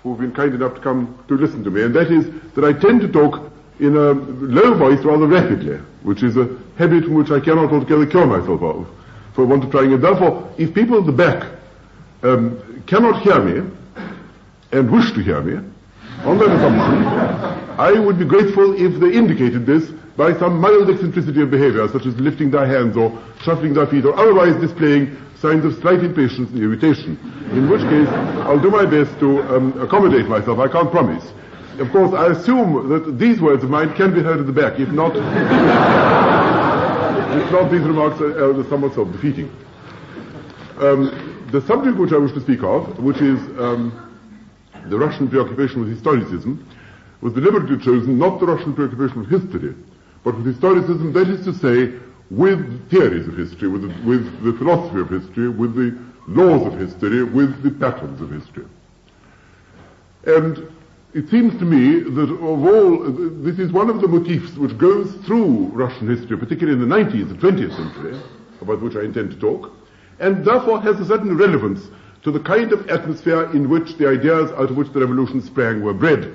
who've been kind enough to come to listen to me, and that is that I tend to talk in a low voice rather rapidly, which is a habit from which I cannot altogether cure myself of, for want of trying it. Therefore, if people at the back cannot hear me and wish to hear me, on that assumption, I would be grateful if they indicated this by some mild eccentricity of behavior, such as lifting their hands or shuffling their feet, or otherwise displaying signs of slight impatience and irritation, in which case I'll do my best to accommodate myself. I can't promise. Of course, I assume that these words of mine can be heard at the back. If not, these remarks are somewhat self-defeating. The subject which I wish to speak of, which is the Russian preoccupation with historicism, was deliberately chosen not the Russian preoccupation with history, but with historicism, that is to say, with theories of history, with the philosophy of history, with the laws of history, with the patterns of history. And it seems to me that of all, this is one of the motifs which goes through Russian history, particularly in the 19th and 20th century, about which I intend to talk, and therefore has a certain relevance to the kind of atmosphere in which the ideas out of which the revolution sprang were bred.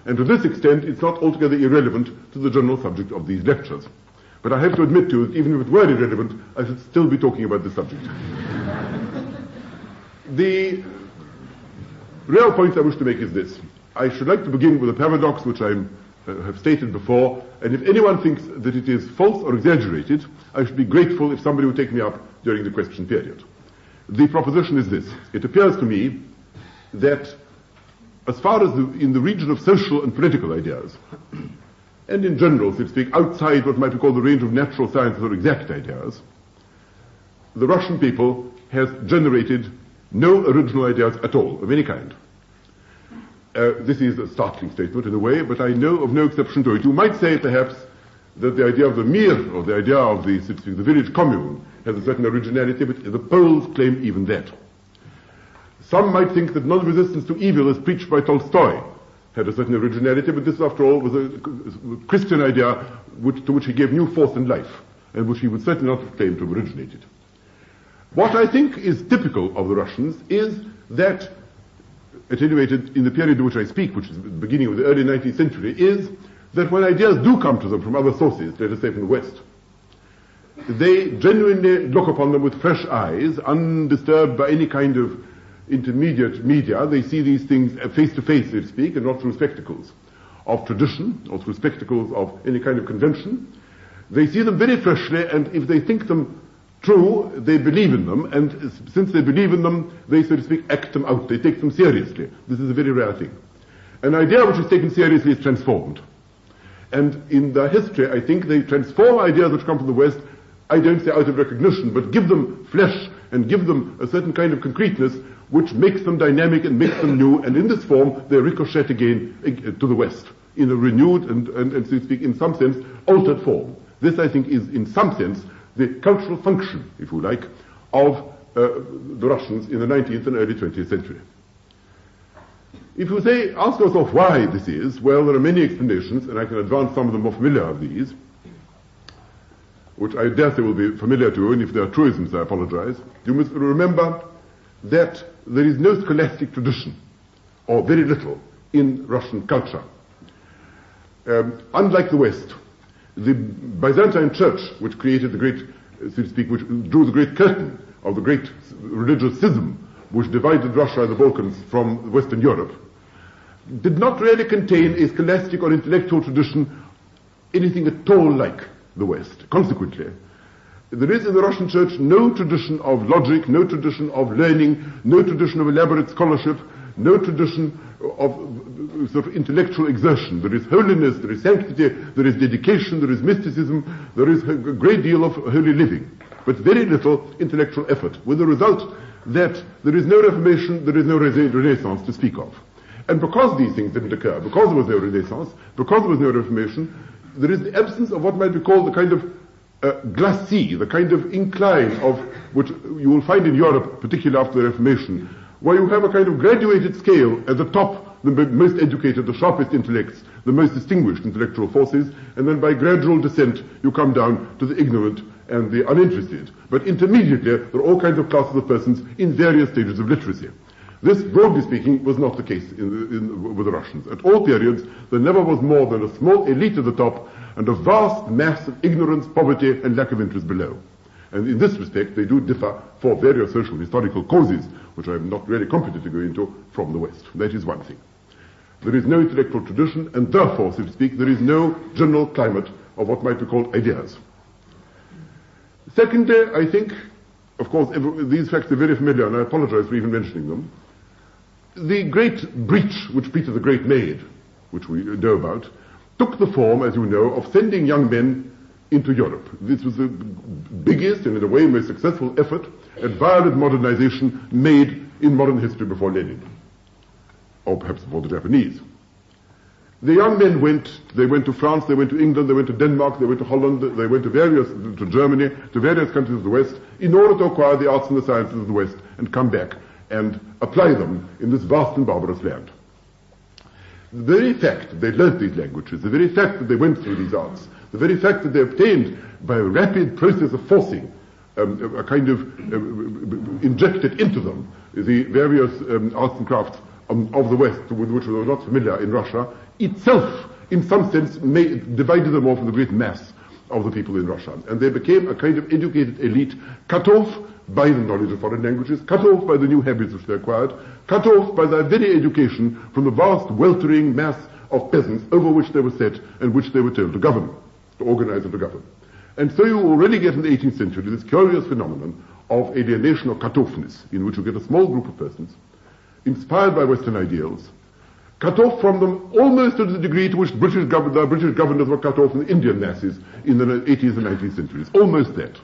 And to this extent, it's not altogether irrelevant to the general subject of these lectures. But I have to admit to you that even if it were irrelevant, I should still be talking about this subject. The real point I wish to make is this. I should like to begin with a paradox which I have stated before, and if anyone thinks that it is false or exaggerated, I should be grateful if somebody would take me up during the question period. The proposition is this. It appears to me that as far as in the region of social and political ideas, and in general, so to speak, outside what might be called the range of natural sciences or exact ideas, the Russian people has generated no original ideas at all, of any kind. This is a startling statement in a way, but I know of no exception to it. You might say, perhaps, that the idea of the mir, or the idea of the, so to speak, the village commune, has a certain originality, but the Poles claim even that. Some might think that non-resistance to evil as preached by Tolstoy had a certain originality, but this, after all, was a Christian idea to which he gave new force and life, and which he would certainly not have claimed to have originated. What I think is typical of the Russians is that, at any rate in the period in which I speak, which is the beginning of the early 19th century, is that when ideas do come to them from other sources, let us say from the West, they genuinely look upon them with fresh eyes, undisturbed by any kind of intermediate media. They see these things face to face, so to speak, and not through spectacles of tradition or through spectacles of any kind of convention. They see them very freshly, and if they think them true, they believe in them, and since they believe in them, they, so to speak, act them out. They take them seriously. This is a very rare thing. An idea which is taken seriously is transformed. And in their history, I think they transform ideas which come from the West, I don't say out of recognition, but give them flesh and give them a certain kind of concreteness which makes them dynamic and makes them new, and in this form they ricochet again to the West in a renewed and so to speak, in some sense, altered form. This, I think, is in some sense the cultural function, if you like, of the Russians in the 19th and early 20th century. If you say, ask yourself why this is, well, there are many explanations, and I can advance some of the more familiar of these, which I dare say will be familiar to you, and if they are truisms, I apologize. You must remember that there is no scholastic tradition, or very little, in Russian culture. Unlike the West, the Byzantine Church, which created the great, so to speak, which drew the great curtain of the great religious schism, which divided Russia and the Balkans from Western Europe, did not really contain a scholastic or intellectual tradition anything at all like the West. Consequently, there is in the Russian Church no tradition of logic, no tradition of learning, no tradition of elaborate scholarship, no tradition of sort of intellectual exertion. There is holiness, there is sanctity, there is dedication, there is mysticism, there is a great deal of holy living, but very little intellectual effort, with the result that there is no Reformation, there is no Renaissance to speak of. And because these things didn't occur, because there was no Renaissance, because there was no Reformation, there is the absence of what might be called the kind of glacis, the kind of incline of which you will find in Europe, particularly after the Reformation, where you have a kind of graduated scale. At the top, the most educated, the sharpest intellects, the most distinguished intellectual forces, and then by gradual descent you come down to the ignorant and the uninterested. But intermediately, there are all kinds of classes of persons in various stages of literacy. This, broadly speaking, was not the case with the Russians. At all periods, there never was more than a small elite at the top and a vast mass of ignorance, poverty, and lack of interest below. And in this respect, they do differ for various social historical causes, which I am not really competent to go into, from the West. That is one thing. There is no intellectual tradition, and therefore, so to speak, there is no general climate of what might be called ideas. Secondly, I think, of course, these facts are very familiar, and I apologize for even mentioning them. The great breach which Peter the Great made, which we know about, took the form, as you know, of sending young men into Europe. This was the biggest and in a way most successful effort at violent modernization made in modern history before Lenin, or perhaps before the Japanese. The young men went to France, they went to England, they went to Denmark, they went to Holland, they went to Germany, to various countries of the West, in order to acquire the arts and the sciences of the West and come back and apply them in this vast and barbarous land. The very fact that they learnt these languages, the very fact that they went through these arts, the very fact that they obtained, by a rapid process of forcing, a kind of injected into them the various arts and crafts of the West, with which they were not familiar in Russia, itself, in some sense, divided them off from the great mass of the people in Russia. And they became a kind of educated elite, cut off by the knowledge of foreign languages, cut off by the new habits which they acquired, cut off by their very education from the vast weltering mass of peasants over which they were set and which they were told to govern, to organize and to govern. And so you already get in the 18th century this curious phenomenon of alienation or cut-offness, in which you get a small group of persons, inspired by Western ideals, cut off from them almost to the degree to which the British governors were cut off from the Indian masses in the 18th and 19th centuries. Almost that.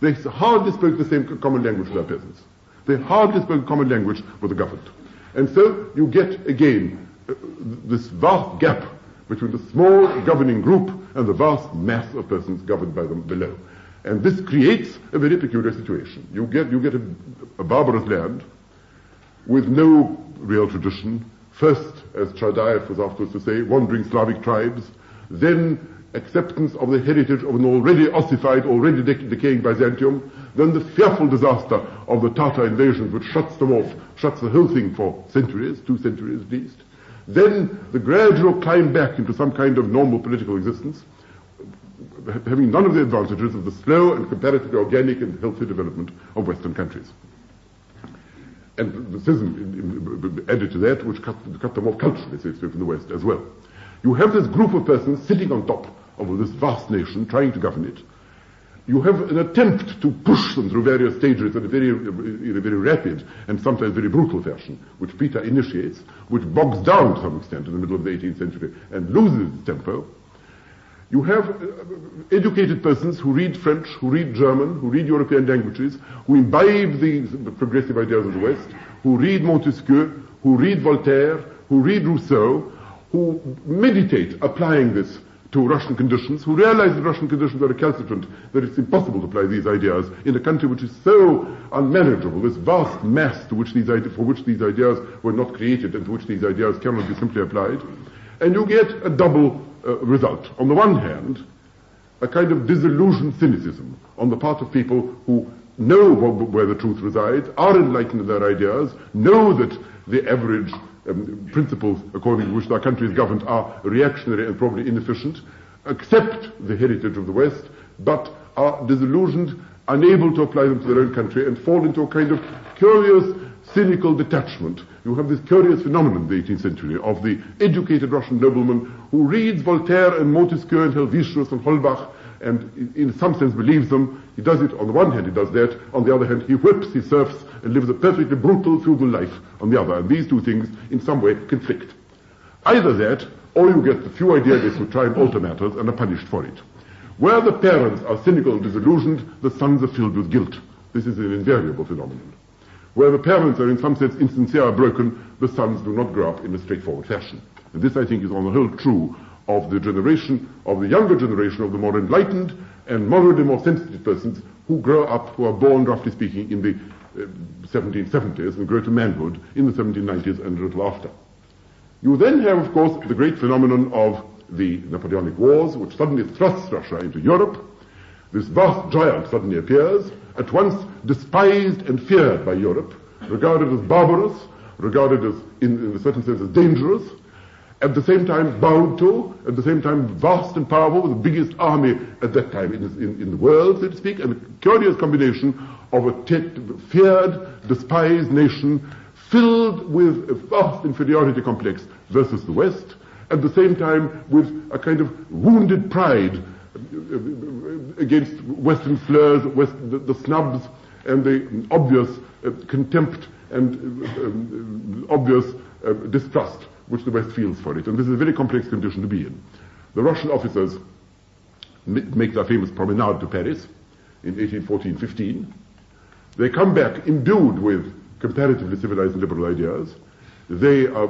They hardly spoke the same common language with their peasants. They hardly spoke common language with the governed. And so you get, again, this vast gap between the small governing group and the vast mass of persons governed by them below. And this creates a very peculiar situation. You get a barbarous land with no real tradition. First, as Chaadaev was afterwards to say, wandering Slavic tribes, then acceptance of the heritage of an already ossified, already decaying Byzantium, then the fearful disaster of the Tatar invasions which shuts them off, shuts the whole thing for centuries, 2 centuries at least, then the gradual climb back into some kind of normal political existence, having none of the advantages of the slow and comparatively organic and healthy development of Western countries. And the schism added to that, which cut them off culturally, so to speak, from the West as well. You have this group of persons sitting on top of this vast nation, trying to govern it. You have an attempt to push them through various stages in a very rapid and sometimes very brutal fashion, which Peter initiates, which bogs down to some extent in the middle of the 18th century and loses its tempo. You have educated persons who read French, who read German, who read European languages, who imbibe the progressive ideas of the West, who read Montesquieu, who read Voltaire, who read Rousseau, who meditate applying this to Russian conditions, who realize that Russian conditions are recalcitrant, that it's impossible to apply these ideas in a country which is so unmanageable, this vast mass for which these ideas were not created and to which these ideas cannot be simply applied. And you get a double result. On the one hand, a kind of disillusioned cynicism on the part of people who know where the truth resides, are enlightened in their ideas, know that the average principles according to which their country is governed are reactionary and probably inefficient, accept the heritage of the West, but are disillusioned, unable to apply them to their own country, and fall into a kind of curious, cynical detachment. You have this curious phenomenon in the 18th century of the educated Russian nobleman who reads Voltaire and Montesquieu and Helvetius and Holbach and in some sense believes them. He does it, on the one hand he does that, on the other hand he whips, he serfs, and lives a perfectly brutal feudal life on the other. And these two things in some way conflict. Either that, or you get the few idealists who try and alter matters and are punished for it. Where the parents are cynical and disillusioned, the sons are filled with guilt. This is an invariable phenomenon. Where the parents are in some sense insincere or broken, the sons do not grow up in a straightforward fashion. And this, I think, is on the whole true of the generation, of the younger generation, of the more enlightened and morally more sensitive persons who grow up, who are born, roughly speaking, in the 1770s and grow to manhood in the 1790s and a little after. You then have, of course, the great phenomenon of the Napoleonic Wars, which suddenly thrusts Russia into Europe. This vast giant suddenly appears, at once despised and feared by Europe, regarded as barbarous, regarded as, in a certain sense, as dangerous, at the same time bowed to, at the same time vast and powerful, the biggest army at that time in the world, so to speak, and a curious combination of a feared, despised nation filled with a vast inferiority complex versus the West, at the same time with a kind of wounded pride against Western slurs, the snubs, and the obvious contempt and obvious distrust which the West feels for it. And this is a very complex condition to be in. The Russian officers make their famous promenade to Paris in 1814-15. They come back imbued with comparatively civilized and liberal ideas. They are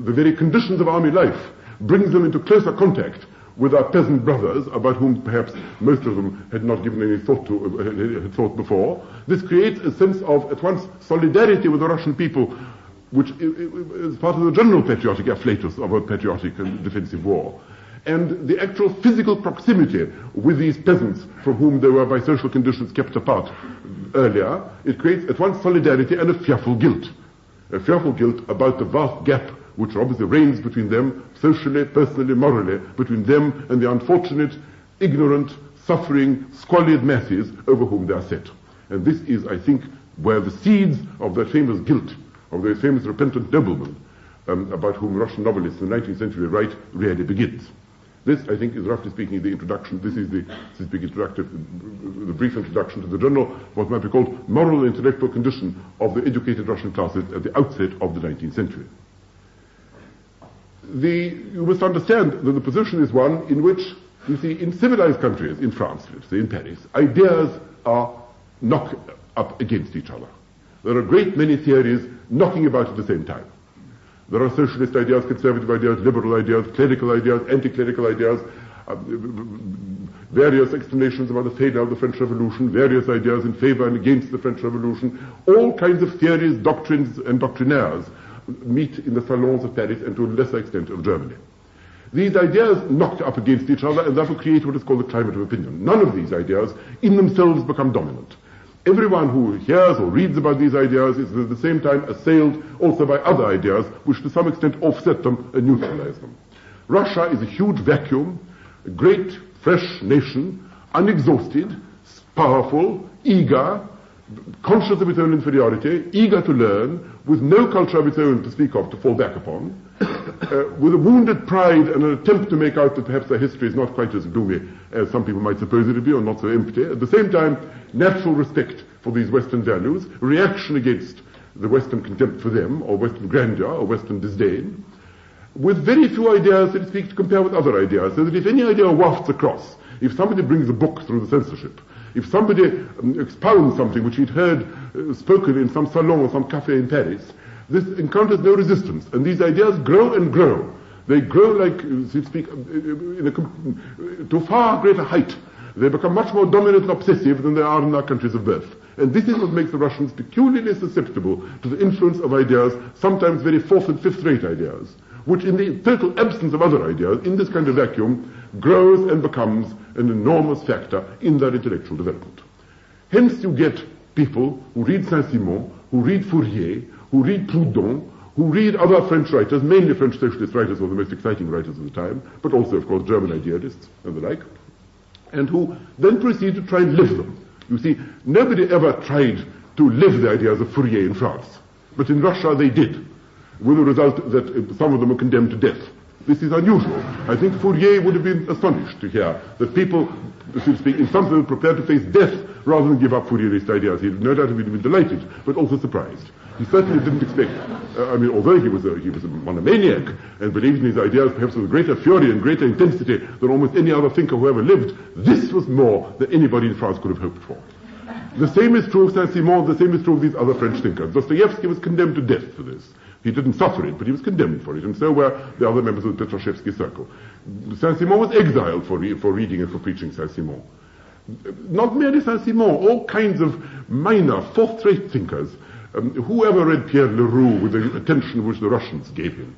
the very conditions of army life brings them into closer contact with our peasant brothers, about whom perhaps most of them had not given any thought thought before. This creates a sense of, at once, solidarity with the Russian people, which is part of the general patriotic afflatus of a patriotic and defensive war. And the actual physical proximity with these peasants from whom they were by social conditions kept apart earlier, it creates at once solidarity and a fearful guilt. A fearful guilt about the vast gap which obviously reigns between them, socially, personally, morally, between them and the unfortunate, ignorant, suffering, squalid masses over whom they are set. And this is, I think, where the seeds of that famous guilt, of those famous repentant noblemen, about whom Russian novelists in the 19th century write, really begins. This, I think, is roughly speaking the introduction. This is the brief introduction to the general, what might be called moral and intellectual condition of the educated Russian classes at the outset of the 19th century. You must understand that the position is one in which, you see, in civilized countries, in France, let's say, in Paris, ideas are knocked up against each other. There are a great many theories knocking about at the same time. There are socialist ideas, conservative ideas, liberal ideas, clerical ideas, anti-clerical ideas, various explanations about the failure of the French Revolution, various ideas in favor and against the French Revolution. All kinds of theories, doctrines, and doctrinaires meet in the salons of Paris and to a lesser extent of Germany. These ideas knocked up against each other and therefore create what is called the climate of opinion. None of these ideas in themselves become dominant. Everyone who hears or reads about these ideas is at the same time assailed also by other ideas which to some extent offset them and neutralize them. Russia is a huge vacuum, a great, fresh nation, unexhausted, powerful, eager, conscious of its own inferiority, eager to learn, with no culture of its own to speak of, to fall back upon, with a wounded pride and an attempt to make out that perhaps their history is not quite as gloomy as some people might suppose it to be, or not so empty. At the same time, natural respect for these Western values, reaction against the Western contempt for them, or Western grandeur, or Western disdain, with very few ideas, so to speak, to compare with other ideas, so that if any idea wafts across, if somebody brings a book through the censorship, if somebody expounds something which he'd heard spoken in some salon or some cafe in Paris, this encounters no resistance, and these ideas grow and grow. They grow like, so to speak, to far greater height. They become much more dominant and obsessive than they are in our countries of birth. And this is what makes the Russians peculiarly susceptible to the influence of ideas, sometimes very fourth and fifth rate ideas, which in the total absence of other ideas, in this kind of vacuum, grows and becomes an enormous factor in their intellectual development. Hence you get people who read Saint-Simon, who read Fourier, who read Proudhon, who read other French writers, mainly French socialist writers were the most exciting writers of the time, but also, of course, German idealists and the like, and who then proceed to try and live them. You see, nobody ever tried to live the ideas of Fourier in France, but in Russia they did, with the result that some of them were condemned to death. This is unusual. I think Fourier would have been astonished to hear that people, so to speak, in some sense prepared to face death rather than give up Fourierist ideas. He no doubt would have been delighted, but also surprised. He certainly didn't expect, although he was a monomaniac and believed in his ideas perhaps with greater fury and greater intensity than almost any other thinker who ever lived, this was more than anybody in France could have hoped for. The same is true of Saint-Simon, the same is true of these other French thinkers. Dostoevsky was condemned to death for this. He didn't suffer it, but he was condemned for it, and so were the other members of the Petroshevsky circle. Saint-Simon was exiled for reading and for preaching Saint-Simon. Not merely Saint-Simon, all kinds of minor, fourth-rate thinkers. Whoever read Pierre Leroux with the attention which the Russians gave him,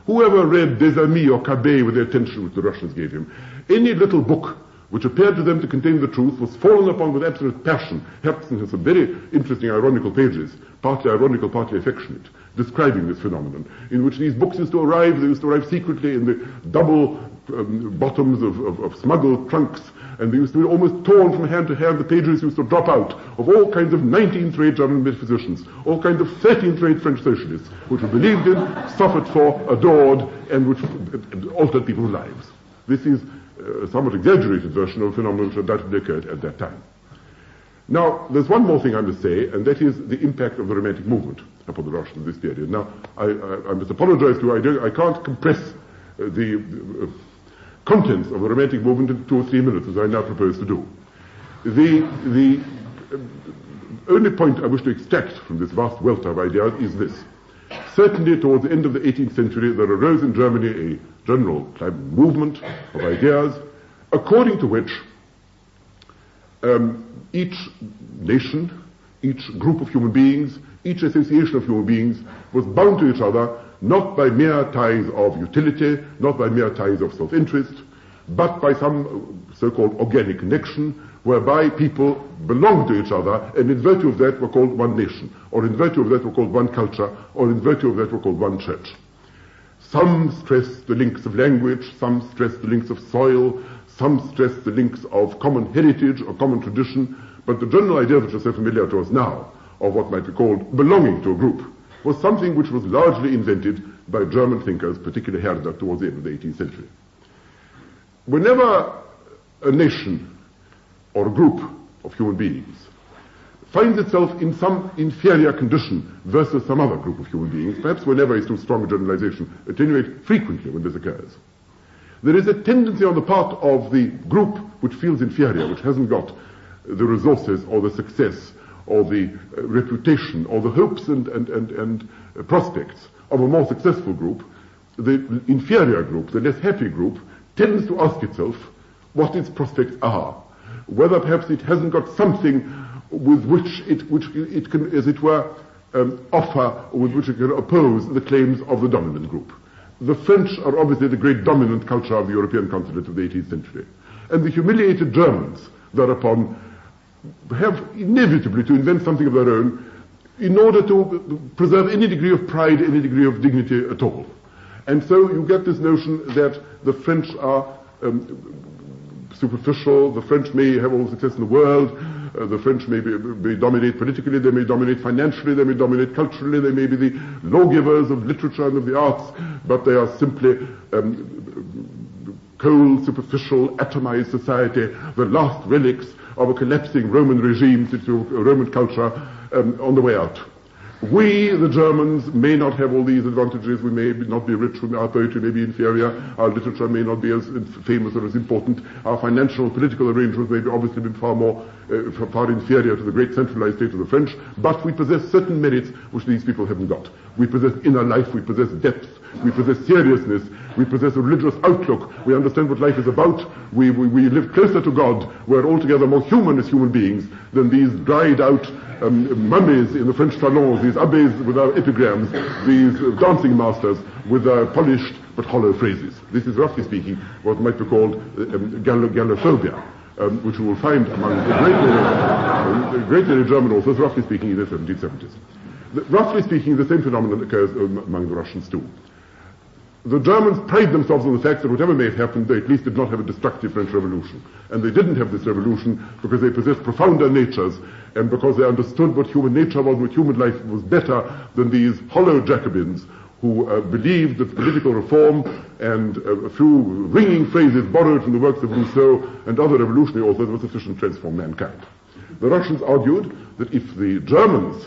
whoever read Des Amis or Cabet with the attention which the Russians gave him, any little book which appeared to them to contain the truth, was fallen upon with absolute passion. Herzen has some very interesting ironical pages, partly ironical, partly affectionate, describing this phenomenon, in which these books used to arrive. They used to arrive secretly in the double bottoms of smuggled trunks, and they used to be almost torn from hand to hand. The pages used to drop out of all kinds of 19th-rate German metaphysicians, all kinds of 13th-rate French socialists, which were believed in, suffered for, adored, and which altered people's lives. This is a somewhat exaggerated version of a phenomenon which undoubtedly occurred at that time. Now, there's one more thing I must say, and that is the impact of the Romantic movement upon the Russians in this period. Now, I must apologize to you, I can't compress the contents of the Romantic movement in 2 or 3 minutes, as I now propose to do. The only point I wish to extract from this vast welter of ideas is this. Certainly, towards the end of the 18th century, there arose in Germany a general movement of ideas, according to which each nation, each group of human beings, each association of human beings was bound to each other not by mere ties of utility, not by mere ties of self-interest, but by some so-called organic connection, whereby people belonged to each other, and in virtue of that were called one nation, or in virtue of that were called one culture, or in virtue of that were called one church. Some stress the links of language, some stress the links of soil, some stress the links of common heritage or common tradition, but the general idea which is so familiar to us now, of what might be called belonging to a group, was something which was largely invented by German thinkers, particularly Herder, towards the end of the 18th century. Whenever a nation or a group of human beings finds itself in some inferior condition versus some other group of human beings, perhaps whenever is too strong a generalization, at any rate frequently when this occurs, there is a tendency on the part of the group which feels inferior, which hasn't got the resources or the success or the reputation or the hopes and prospects of a more successful group, the inferior group, the less happy group, tends to ask itself what its prospects are, whether perhaps it hasn't got something with which it can, as it were, offer, or with which it can oppose the claims of the dominant group. The French are obviously the great dominant culture of the European continent of the 18th century, and the humiliated Germans thereupon have inevitably to invent something of their own in order to preserve any degree of pride, any degree of dignity at all. And so you get this notion that the French are superficial, the French may have all the success in the world, the French may dominate politically, they may dominate financially, they may dominate culturally, they may be the lawgivers of literature and of the arts, but they are simply cold, superficial, atomized society, the last relics of a collapsing Roman regime, Roman culture, on the way out. We, the Germans, may not have all these advantages. We may not be rich, our poetry may be inferior, our literature may not be as famous or as important, our financial and political arrangements may be obviously be far inferior to the great centralized state of the French, but we possess certain merits which these people haven't got. We possess inner life, we possess depth, we possess seriousness, we possess a religious outlook, we understand what life is about, we live closer to God, we're altogether more human as human beings than these dried out mummies in the French salons, these abbés with their epigrams, these dancing masters with their polished but hollow phrases. This is, roughly speaking, what might be called gallophobia, which you will find among the great many German authors, roughly speaking, in the 1770s. Roughly speaking, the same phenomenon occurs among the Russians too. The Germans pride themselves on the fact that whatever may have happened, they at least did not have a destructive French Revolution. And they didn't have this revolution because they possessed profounder natures and because they understood what human nature was, what human life was better than these hollow Jacobins who believed that political reform and a few ringing phrases borrowed from the works of Rousseau and other revolutionary authors were sufficient to transform mankind. The Russians argued that if the Germans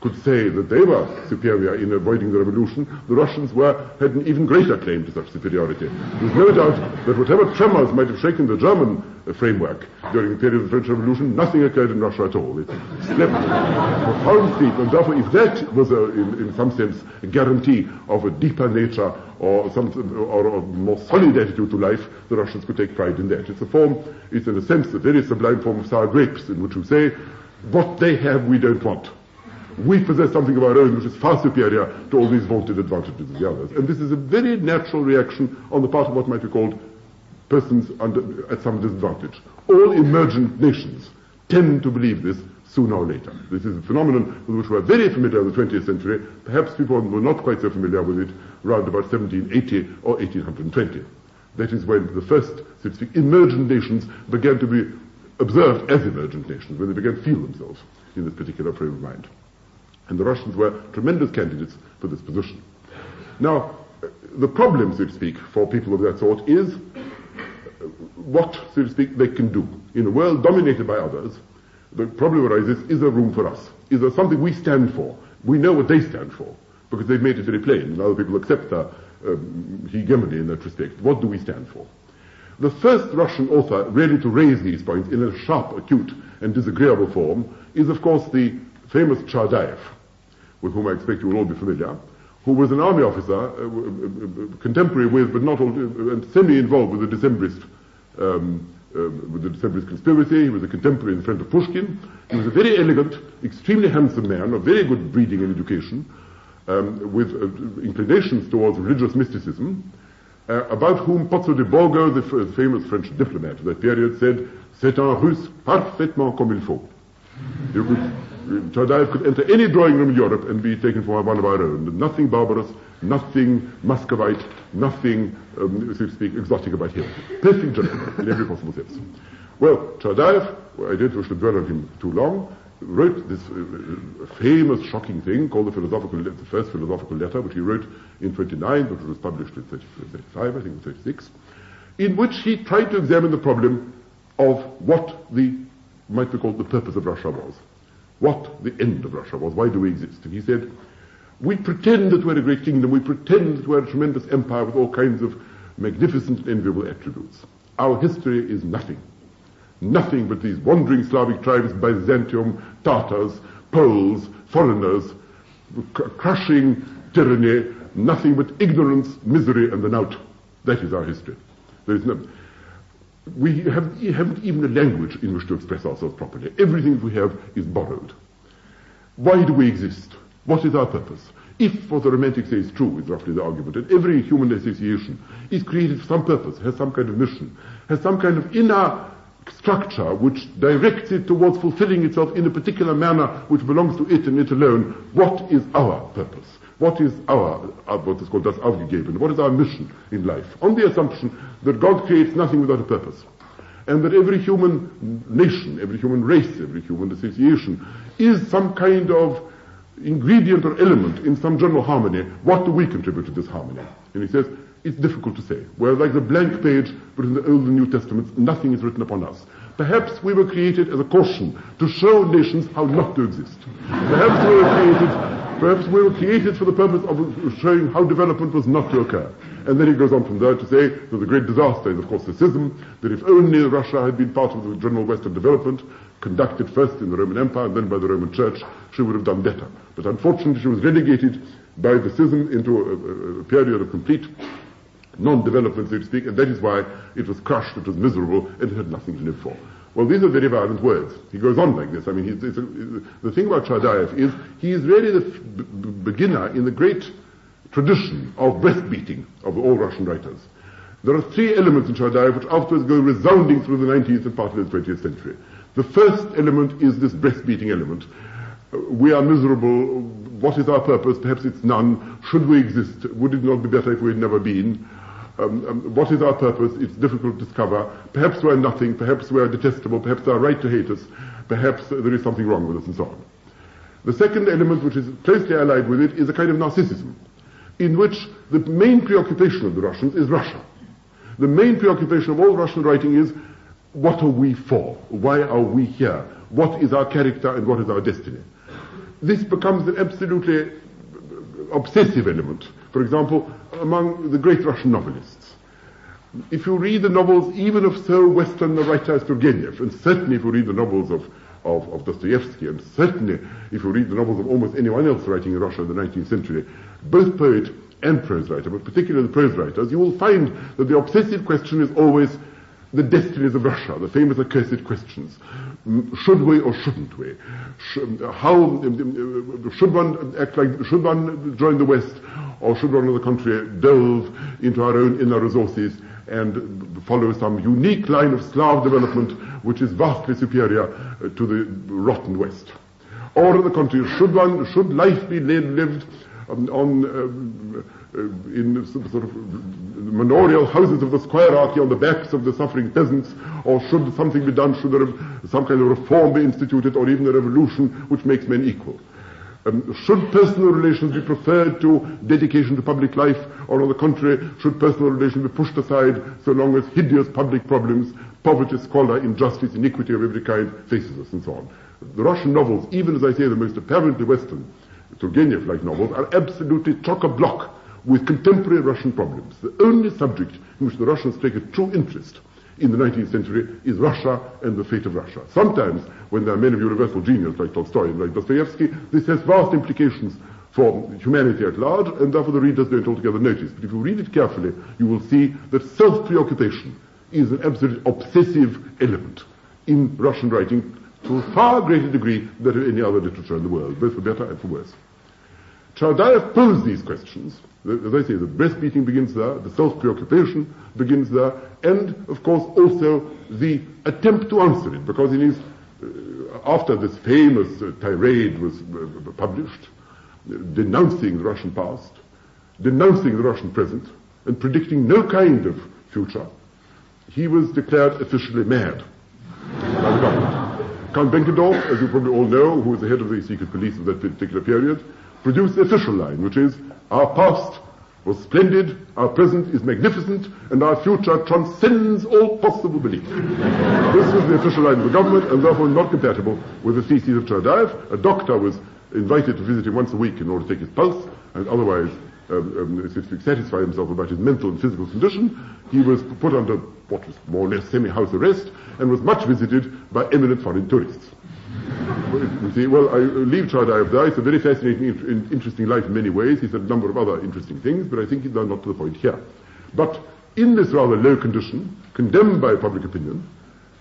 could say that they were superior in avoiding the revolution, the Russians had an even greater claim to such superiority. There's no doubt that whatever tremors might have shaken the German framework during the period of the French Revolution, nothing occurred in Russia at all. It slept profound sleep, and therefore if that was in some sense a guarantee of a deeper nature or a more solid attitude to life, the Russians could take pride in that. It's in a sense a very sublime form of sour grapes, in which you say, what they have we don't want. We possess something of our own which is far superior to all these vaunted advantages of the others. And this is a very natural reaction on the part of what might be called persons at some disadvantage. All emergent nations tend to believe this sooner or later. This is a phenomenon with which we are very familiar in the 20th century. Perhaps people were not quite so familiar with it around about 1780 or 1820. That is when the first, so to speak, emergent nations began to be observed as emergent nations, when they began to feel themselves in this particular frame of mind. And the Russians were tremendous candidates for this position. Now, the problem, so to speak, for people of that sort is what, so to speak, they can do. In a world dominated by others, the problem arises, is there room for us? Is there something we stand for? We know what they stand for, because they've made it very plain, and other people accept their hegemony in that respect. What do we stand for? The first Russian author really to raise these points in a sharp, acute, and disagreeable form is, of course, the famous Chaadaev, with whom I expect you will all be familiar, who was an army officer, contemporary with, but not all, and semi-involved with the Decembrist conspiracy. He was a contemporary and friend of Pushkin. He was a very elegant, extremely handsome man of very good breeding and education, with inclinations towards religious mysticism, about whom Pozzo di Borgo, the famous French diplomat of that period, said, "C'est un Russe parfaitement comme il faut." Chaadaev could enter any drawing room in Europe and be taken for one of our own. Nothing barbarous, nothing Muscovite, nothing, so to speak, exotic about him. Perfect gentleman in every possible sense. Well, Chaadaev, I don't wish to dwell on him too long, wrote this famous, shocking thing called the first philosophical letter, which he wrote in 29, but it was published in 35, I think, 36, in which he tried to examine the problem of what might be called the purpose of Russia was. What the end of Russia was. Why do we exist? And he said, we pretend that we're a great kingdom, we pretend that we're a tremendous empire with all kinds of magnificent and enviable attributes. Our history is nothing. Nothing but these wandering Slavic tribes, Byzantium, Tatars, Poles, foreigners, crushing tyranny, nothing but ignorance, misery, and the knout. That is our history. There is no... We haven't even a language in which to express ourselves properly. Everything that we have is borrowed. Why do we exist? What is our purpose? If what the Romantics say is true, is roughly the argument, that every human association is created for some purpose, has some kind of mission, has some kind of inner structure which directs it towards fulfilling itself in a particular manner which belongs to it and it alone, what is our purpose? What is what is called das Aufgegeben? What is our mission in life? On the assumption that God creates nothing without a purpose, and that every human nation, every human race, every human association is some kind of ingredient or element in some general harmony. What do we contribute to this harmony? And he says, it's difficult to say. We're like the blank page, but in the Old and New Testaments, nothing is written upon us. Perhaps we were created as a caution to show nations how not to exist. Perhaps we were created for the purpose of showing how development was not to occur. And then he goes on from there to say that the great disaster is, of course, the schism, that if only Russia had been part of the general Western development, conducted first in the Roman Empire and then by the Roman Church, she would have done better. But unfortunately, she was relegated by the schism into a period of complete non-development, so to speak, and that is why it was crushed, it was miserable, and it had nothing to live for. Well, these are very violent words. He goes on like this. I mean, the thing about Chaadaev is he is really the beginner in the great tradition of breastbeating of all Russian writers. There are three elements in Chaadaev which afterwards go resounding through the 19th and part of the 20th century. The first element is this breastbeating element. We are miserable. What is our purpose? Perhaps it's none. Should we exist? Would it not be better if we had never been? What is our purpose? It's difficult to discover. Perhaps we're nothing. Perhaps we're detestable. Perhaps they're right to hate us. Perhaps there is something wrong with us, and so on. The second element, which is closely allied with it, is a kind of narcissism, in which the main preoccupation of the Russians is Russia. The main preoccupation of all Russian writing is, what are we for? Why are we here? What is our character and what is our destiny? This becomes an absolutely obsessive element. For example, among the great Russian novelists. If you read the novels even of so Western a writer as Turgenev, and certainly if you read the novels of Dostoevsky, and certainly if you read the novels of almost anyone else writing in Russia in the 19th century, both poet and prose writer, but particularly the prose writers, you will find that the obsessive question is always, the destinies of Russia, the famous accursed questions. Should we or shouldn't we? Should one act like, should one join the West, or should one, on the contrary, delve into our own inner resources and follow some unique line of Slav development which is vastly superior to the rotten West? Or, on the contrary, should life be lived in sort of manorial houses of the squirearchy on the backs of the suffering peasants, or should something be done, should there some kind of reform be instituted, or even a revolution which makes men equal? Should personal relations be preferred to dedication to public life, or on the contrary, should personal relations be pushed aside so long as hideous public problems, poverty, squalor, injustice, iniquity of every kind faces us, and so on? The Russian novels, even as I say the most apparently Western, Turgenev-like novels, are absolutely chock-a-block with contemporary Russian problems. The only subject in which the Russians take a true interest in the 19th century is Russia and the fate of Russia. Sometimes, when there are men of universal genius like Tolstoy and like Dostoevsky, this has vast implications for humanity at large, and therefore the readers don't altogether notice. But if you read it carefully, you will see that self-preoccupation is an absolute obsessive element in Russian writing to a far greater degree than in any other literature in the world, both for better and for worse. Chaadaev posed these questions. As I say, the breastbeating begins there, the self-preoccupation begins there, and, of course, also the attempt to answer it, because in his, after this famous tirade was published, denouncing the Russian past, denouncing the Russian present, and predicting no kind of future, he was declared officially mad by the government. Count Benkendorf, as you probably all know, who was the head of the secret police of that particular period, produced the official line, which is, our past was splendid, our present is magnificent, and our future transcends all possible belief. This was the official line of the government, and therefore not compatible with the theses of Chaadaev. A doctor was invited to visit him once a week in order to take his pulse, and otherwise to satisfy himself about his mental and physical condition. He was put under what was more or less semi-house arrest, and was much visited by eminent foreign tourists. You see, well, I leave Chaadaev there. It's a very fascinating, interesting life in many ways. He said a number of other interesting things, but I think they're not to the point here. But in this rather low condition, condemned by public opinion,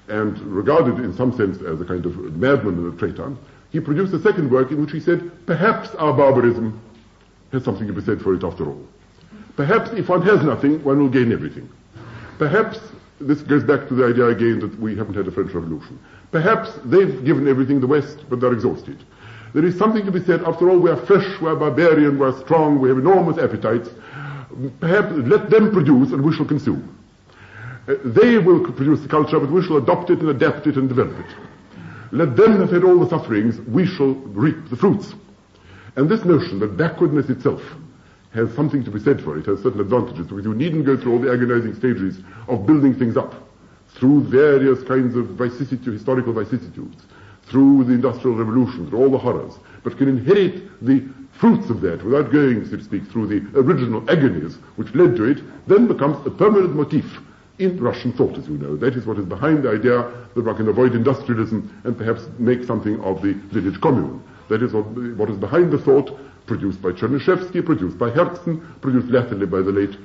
and regarded in some sense as a kind of madman and a traitor, he produced a second work in which he said, perhaps our barbarism has something to be said for it after all. Perhaps if one has nothing, one will gain everything. Perhaps, this goes back to the idea again that we haven't had a French Revolution. Perhaps they've given everything the West, but they're exhausted. There is something to be said, after all, we are fresh, we are barbarian, we are strong, we have enormous appetites. Perhaps let them produce and we shall consume. They will produce the culture, but we shall adopt it and adapt it and develop it. Let them have had all the sufferings, we shall reap the fruits. And this notion that backwardness itself has something to be said for it, has certain advantages, because you needn't go through all the agonizing stages of building things up through various kinds of historical vicissitudes, through the Industrial Revolution, through all the horrors, but can inherit the fruits of that without going, so to speak, through the original agonies which led to it, then becomes a permanent motif in Russian thought, as you know. That is what is behind the idea that one can avoid industrialism and perhaps make something of the village commune. That is what is behind the thought produced by Chernyshevsky, produced by Herzen, produced latterly by the late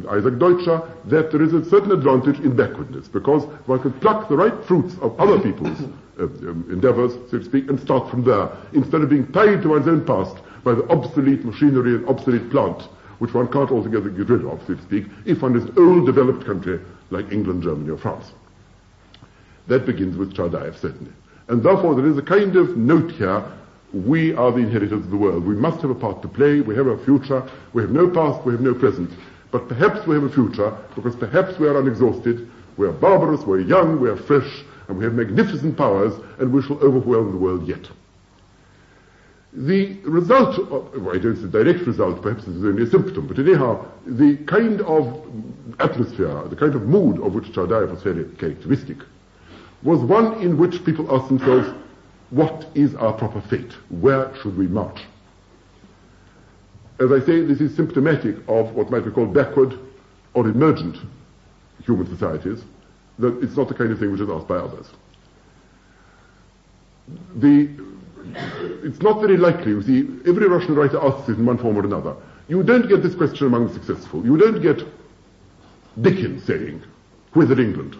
Isaac Deutscher, that there is a certain advantage in backwardness, because one can pluck the right fruits of other people's endeavors, so to speak, and start from there, instead of being tied to one's own past by the obsolete machinery and obsolete plant, which one can't altogether get rid of, so to speak, if one is an old developed country like England, Germany, or France. That begins with Chaadaev, certainly. And therefore there is a kind of note here, we are the inheritors of the world. We must have a part to play, we have a future, we have no past, we have no present. But perhaps we have a future, because perhaps we are unexhausted, we are barbarous, we are young, we are fresh, and we have magnificent powers, and we shall overwhelm the world yet. The result, I don't say direct result, perhaps this is only a symptom, but anyhow, the kind of atmosphere, the kind of mood of which Chaadaev was fairly characteristic, was one in which people asked themselves, what is our proper fate? Where should we march? As I say, this is symptomatic of what might be called backward or emergent human societies, that it's not the kind of thing which is asked by others. It's not very likely, you see, every Russian writer asks it in one form or another. You don't get this question among the successful. You don't get Dickens saying, whither England?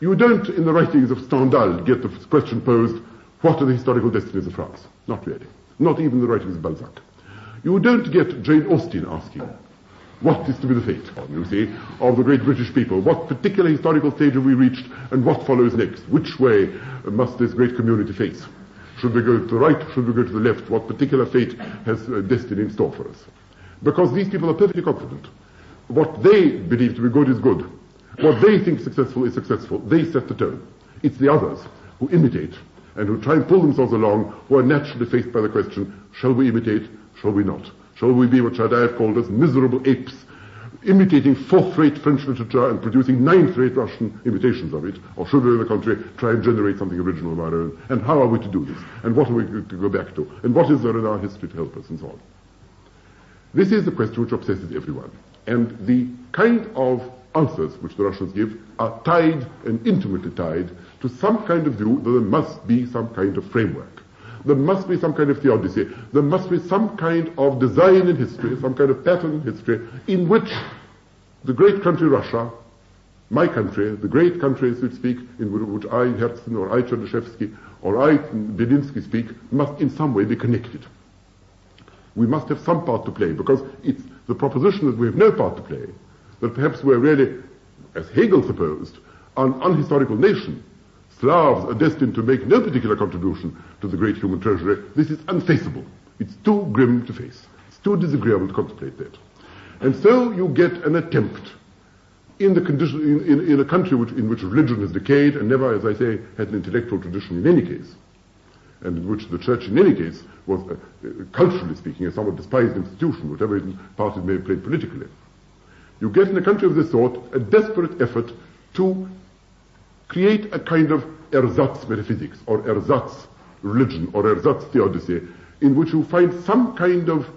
You don't, in the writings of Stendhal, get the question posed, what are the historical destinies of France? Not really. Not even the writings of Balzac. You don't get Jane Austen asking, what is to be the fate, you see, of the great British people? What particular historical stage have we reached, and what follows next? Which way must this great community face? Should we go to the right? Should we go to the left? What particular fate has destiny in store for us? Because these people are perfectly confident. What they believe to be good is good. What they think successful is successful. They set the tone. It's the others who imitate and who try and pull themselves along, who are naturally faced by the question, shall we imitate? Shall we not? Shall we be what Chaadaev called us, miserable apes, imitating fourth-rate French literature and producing ninth-rate Russian imitations of it? Or should we, in the contrary, try and generate something original of our own? And how are we to do this? And what are we to go back to? And what is there in our history to help us, and so on? This is the question which obsesses everyone. And the kind of answers which the Russians give are tied and intimately tied to some kind of view that there must be some kind of framework. There must be some kind of theodicy. There must be some kind of design in history, some kind of pattern in history, in which the great country Russia, my country, the great country, so to speak, in which I, Herzen, or I, Chernyshevsky, or I, Belinsky, speak, must in some way be connected. We must have some part to play, because it's the proposition that we have no part to play, that perhaps we're really, as Hegel supposed, an unhistorical nation. Slavs are destined to make no particular contribution to the great human treasury. This is unfaceable. It's too grim to face. It's too disagreeable to contemplate that. And so you get an attempt in the condition, in a country in which religion has decayed and never, as I say, had an intellectual tradition in any case, and in which the church in any case was, culturally speaking, a somewhat despised institution, whatever part it may have played politically. You get in a country of this sort a desperate effort to create a kind of ersatz metaphysics, or ersatz religion, or ersatz theodicy, in which you find some kind of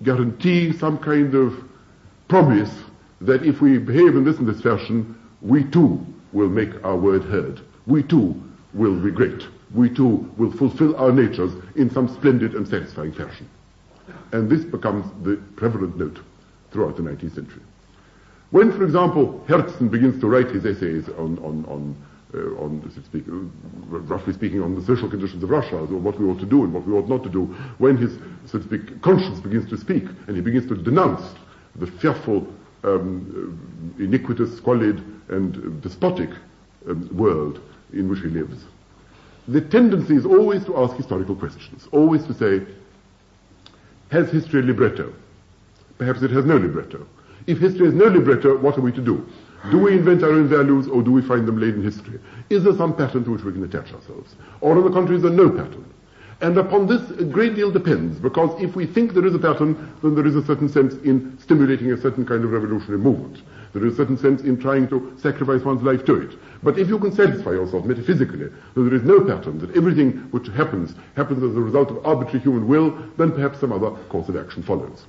guarantee, some kind of promise that if we behave in this fashion, we too will make our word heard. We too will be great. We too will fulfill our natures in some splendid and satisfying fashion. And this becomes the prevalent note throughout the 19th century. When, for example, Herzen begins to write his essays on so to speak, roughly speaking, on the social conditions of Russia, or what we ought to do and what we ought not to do, when his, so to speak, conscience begins to speak, and he begins to denounce the fearful, iniquitous, squalid, and despotic world in which he lives, the tendency is always to ask historical questions, always to say, has history a libretto? Perhaps it has no libretto. If history has no libretto, what are we to do? Do we invent our own values, or do we find them laid in history? Is there some pattern to which we can attach ourselves? Or on the contrary, is there no pattern? And upon this, a great deal depends, because if we think there is a pattern, then there is a certain sense in stimulating a certain kind of revolutionary movement. There is a certain sense in trying to sacrifice one's life to it. But if you can satisfy yourself metaphysically that there is no pattern, that everything which happens as a result of arbitrary human will, then perhaps some other course of action follows.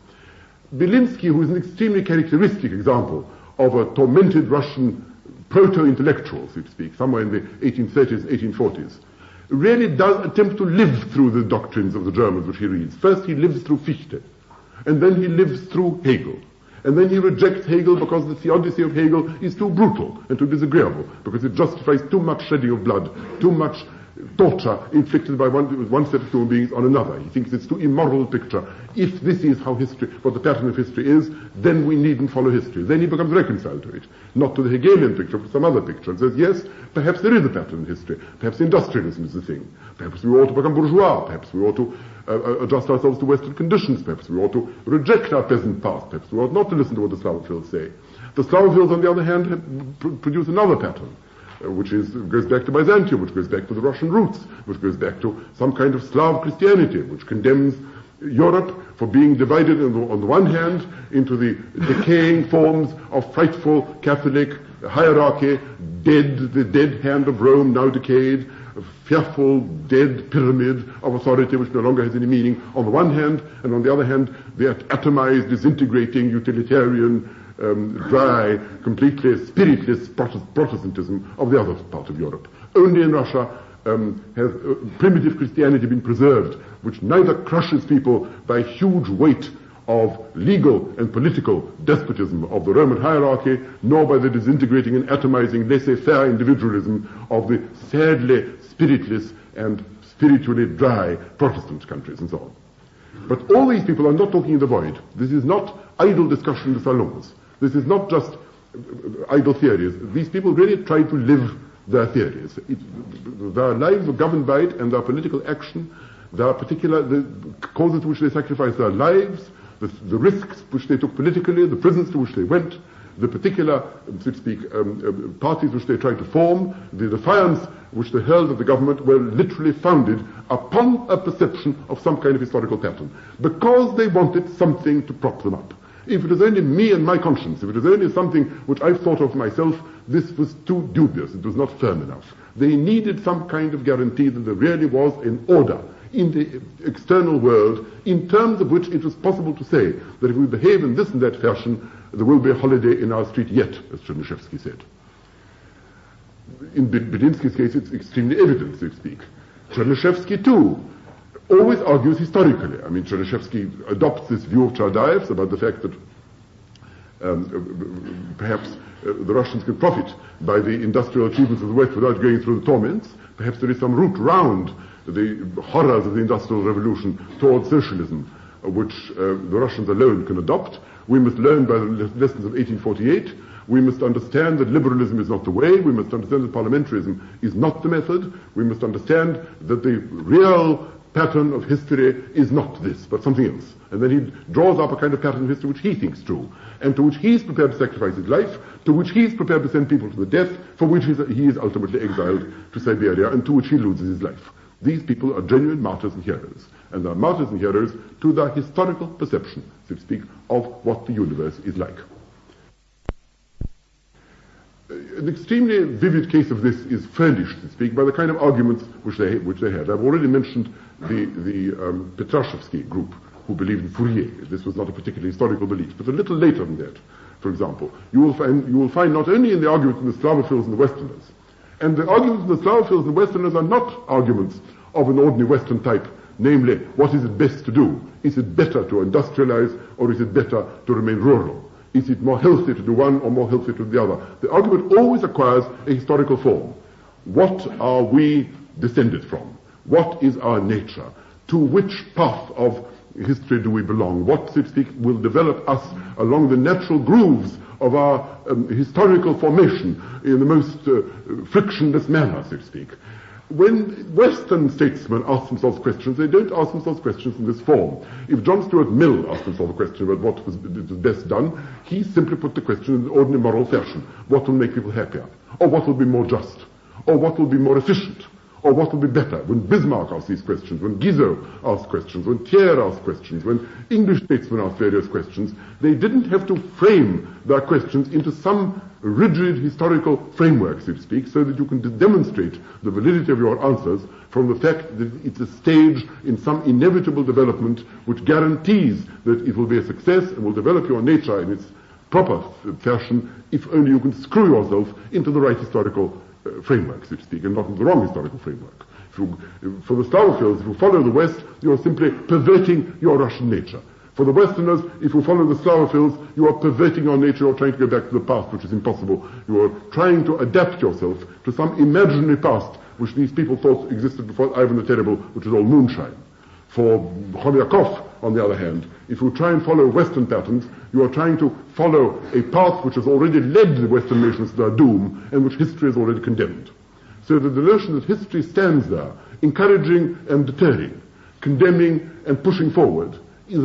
Belinsky, who is an extremely characteristic example of a tormented Russian proto-intellectual, so to speak, somewhere in the 1830s, 1840s, really does attempt to live through the doctrines of the Germans which he reads. First he lives through Fichte, and then he lives through Hegel. And then he rejects Hegel because the theodicy of Hegel is too brutal and too disagreeable, because it justifies too much shedding of blood, too much torture inflicted by one set of human beings on another. He thinks it's too immoral a picture. If this is how history, what the pattern of history is, then we needn't follow history. Then he becomes reconciled to it, not to the Hegelian picture, but some other picture, and says, yes, perhaps there is a pattern in history. Perhaps industrialism is the thing. Perhaps we ought to become bourgeois. Perhaps we ought to adjust ourselves to Western conditions. Perhaps we ought to reject our peasant past. Perhaps we ought not to listen to what the Slavophiles say. The Slavophiles, on the other hand, produce another pattern, which goes back to Byzantium, which goes back to the Russian roots, which goes back to some kind of Slav Christianity, which condemns Europe for being divided on the one hand into the decaying forms of frightful Catholic hierarchy, the dead hand of Rome now decayed, a fearful dead pyramid of authority which no longer has any meaning on the one hand, and on the other hand, the atomized, disintegrating, utilitarian, dry, completely spiritless Protestantism of the other part of Europe. Only in Russia has primitive Christianity been preserved, which neither crushes people by huge weight of legal and political despotism of the Roman hierarchy, nor by the disintegrating and atomizing laissez-faire individualism of the sadly spiritless and spiritually dry Protestant countries and so on. But all these people are not talking in the void. This is not idle discussion in the salons. This is not just idle theories. These people really try to live their theories. Their lives were governed by it, and their political action, the causes to which they sacrificed their lives, the risks which they took politically, the prisons to which they went, the particular, so to speak, parties which they tried to form, the defiance which they hurled at the government, were literally founded upon a perception of some kind of historical pattern, because they wanted something to prop them up. If it was only me and my conscience, if it was only something which I've thought of myself, this was too dubious, it was not firm enough. They needed some kind of guarantee that there really was an order in the external world, in terms of which it was possible to say that if we behave in this and that fashion, there will be a holiday in our street yet, as Chernyshevsky said. In Bedinsky's case, it's extremely evident, so to speak. Chernyshevsky, too, always argues historically. I mean, Chernyshevsky adopts this view of Chaadaev's about the fact that perhaps the Russians can profit by the industrial achievements of the West without going through the torments. Perhaps there is some route round the horrors of the Industrial Revolution towards socialism, which the Russians alone can adopt. We must learn by the lessons of 1848. We must understand that liberalism is not the way. We must understand that parliamentarism is not the method. We must understand that the real pattern of history is not this, but something else. And then he draws up a kind of pattern of history which he thinks true, and to which he is prepared to sacrifice his life, to which he is prepared to send people to the death, for which he is ultimately exiled to Siberia, and to which he loses his life. These people are genuine martyrs and heroes, and they are martyrs and heroes to their historical perception, so to speak, of what the universe is like. An extremely vivid case of this is furnished, so to speak, by the kind of arguments which they had. I've already mentioned the Petrashevsky group, who believed in Fourier. This was not a particularly historical belief, but a little later than that, for example, you will find not only in the arguments in the Slavophiles and the Westerners, and the arguments in the Slavophiles and the Westerners are not arguments of an ordinary Western type, namely, what is it best to do? Is it better to industrialize, or is it better to remain rural? Is it more healthy to do one or more healthy to do the other? The argument always acquires a historical form. What are we descended from? What is our nature? To which path of history do we belong? What, so to speak, will develop us along the natural grooves of our historical formation in the most frictionless manner, so to speak? When Western statesmen ask themselves questions, they don't ask themselves questions in this form. If John Stuart Mill asked himself a question about what was best done, he simply put the question in the ordinary moral fashion. What will make people happier? Or what will be more just? Or what will be more efficient? Or what will be better? When Bismarck asked these questions, when Guizot asked questions, when Thiers asked questions, when English statesmen asked various questions, they didn't have to frame their questions into some rigid historical framework, so to speak, so that you can demonstrate the validity of your answers from the fact that it's a stage in some inevitable development which guarantees that it will be a success and will develop your nature in its proper fashion if only you can screw yourself into the right historical framework, so to speak, and not in the wrong historical framework. For the Slavophiles, if you follow the West, you're simply perverting your Russian nature. For the Westerners, if you follow the Slavophiles, you are perverting your nature, you're trying to go back to the past, which is impossible. You are trying to adapt yourself to some imaginary past, which these people thought existed before Ivan the Terrible, which is all moonshine. For Khomyakov, on the other hand, if you try and follow Western patterns, you are trying to follow a path which has already led the Western nations to their doom, and which history has already condemned. So that the notion that history stands there, encouraging and deterring, condemning and pushing forward, is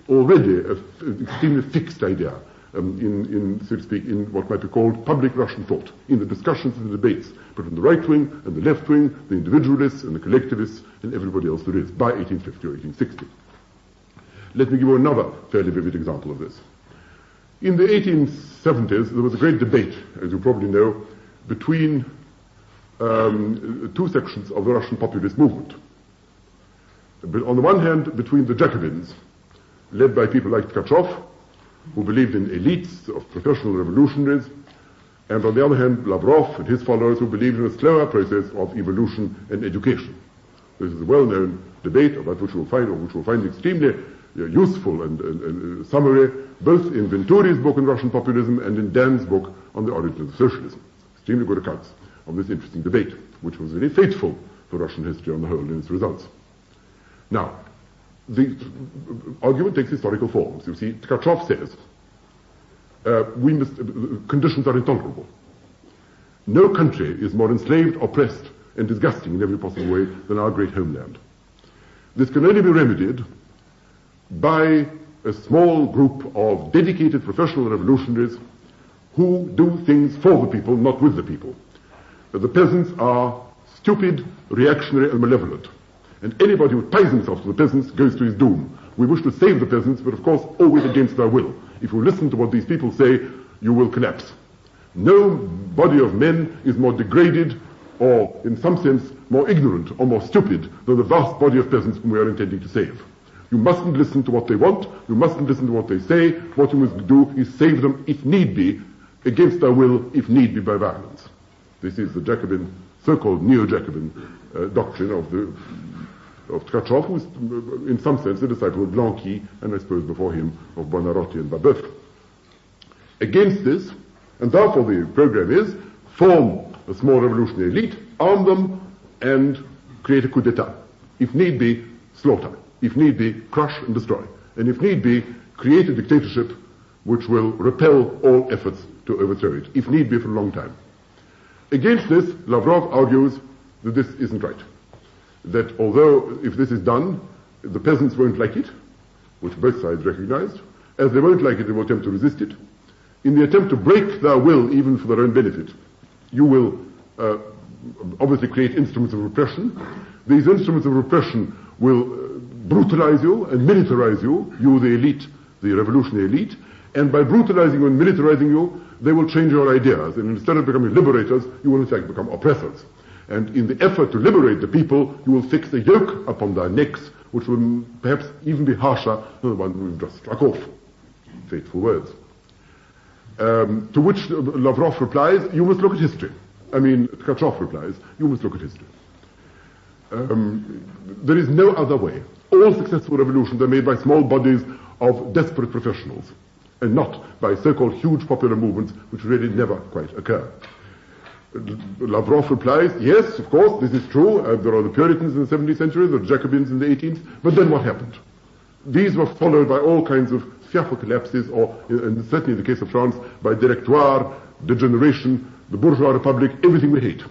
already an extremely fixed idea in, so to speak, in what might be called public Russian thought, in the discussions and the debates between the right wing and the left wing, the individualists and the collectivists, and everybody else there is, by 1850 or 1860. Let me give you another fairly vivid example of this. In the 1870s, there was a great debate, as you probably know, between two sections of the Russian populist movement. But on the one hand, between the Jacobins, led by people like Tkachov, who believed in elites of professional revolutionaries, and on the other hand, Lavrov and his followers, who believed in a slower process of evolution and education. This is a well-known debate about which you will find extremely useful and summary, both in Venturi's book on Russian populism and in Dan's book on the origins of socialism. Extremely good accounts of this interesting debate, which was very fateful for Russian history on the whole in its results. Now, the argument takes historical forms. You see, Tkachov says, conditions are intolerable. No country is more enslaved, oppressed, and disgusting in every possible way than our great homeland. This can only be remedied by a small group of dedicated professional revolutionaries who do things for the people, not with the people. The peasants are stupid, reactionary, and malevolent. And anybody who ties himself to the peasants goes to his doom. We wish to save the peasants, but of course always against their will. If you listen to what these people say, you will collapse. No body of men is more degraded or, in some sense, more ignorant or more stupid than the vast body of peasants whom we are intending to save. You mustn't listen to what they want. You mustn't listen to what they say. What you must do is save them, if need be, against their will, if need be, by violence. This is the Jacobin, so-called neo-Jacobin doctrine of Tkachov, who is, in some sense, a disciple of Blanqui, and I suppose before him of Buonarroti and Babeuf. Against this, and therefore the program is, form a small revolutionary elite, arm them, and create a coup d'etat. If need be, slaughter. If need be, crush and destroy. And if need be, create a dictatorship which will repel all efforts to overthrow it, if need be for a long time. Against this, Lavrov argues that this isn't right. That although, if this is done, the peasants won't like it, which both sides recognized. As they won't like it, they will attempt to resist it. In the attempt to break their will, even for their own benefit, you will obviously create instruments of repression. These instruments of repression will brutalize you and militarize you, the elite, the revolutionary elite, and by brutalizing you and militarizing you, they will change your ideas, and instead of becoming liberators, you will in fact become oppressors. And in the effort to liberate the people, you will fix a yoke upon their necks, which will perhaps even be harsher than the one we've just struck off. Fateful words. To which Lavrov replies, you must look at history. Tkachov replies, you must look at history. There is no other way. All successful revolutions are made by small bodies of desperate professionals, and not by so-called huge popular movements which really never quite occur. Lavrov replies, yes, of course, this is true. There are the Puritans in the 17th century, the Jacobins in the 18th, but then what happened? These were followed by all kinds of fearful collapses, or and certainly in the case of France, by directoire, degeneration, the bourgeois republic, everything we hate.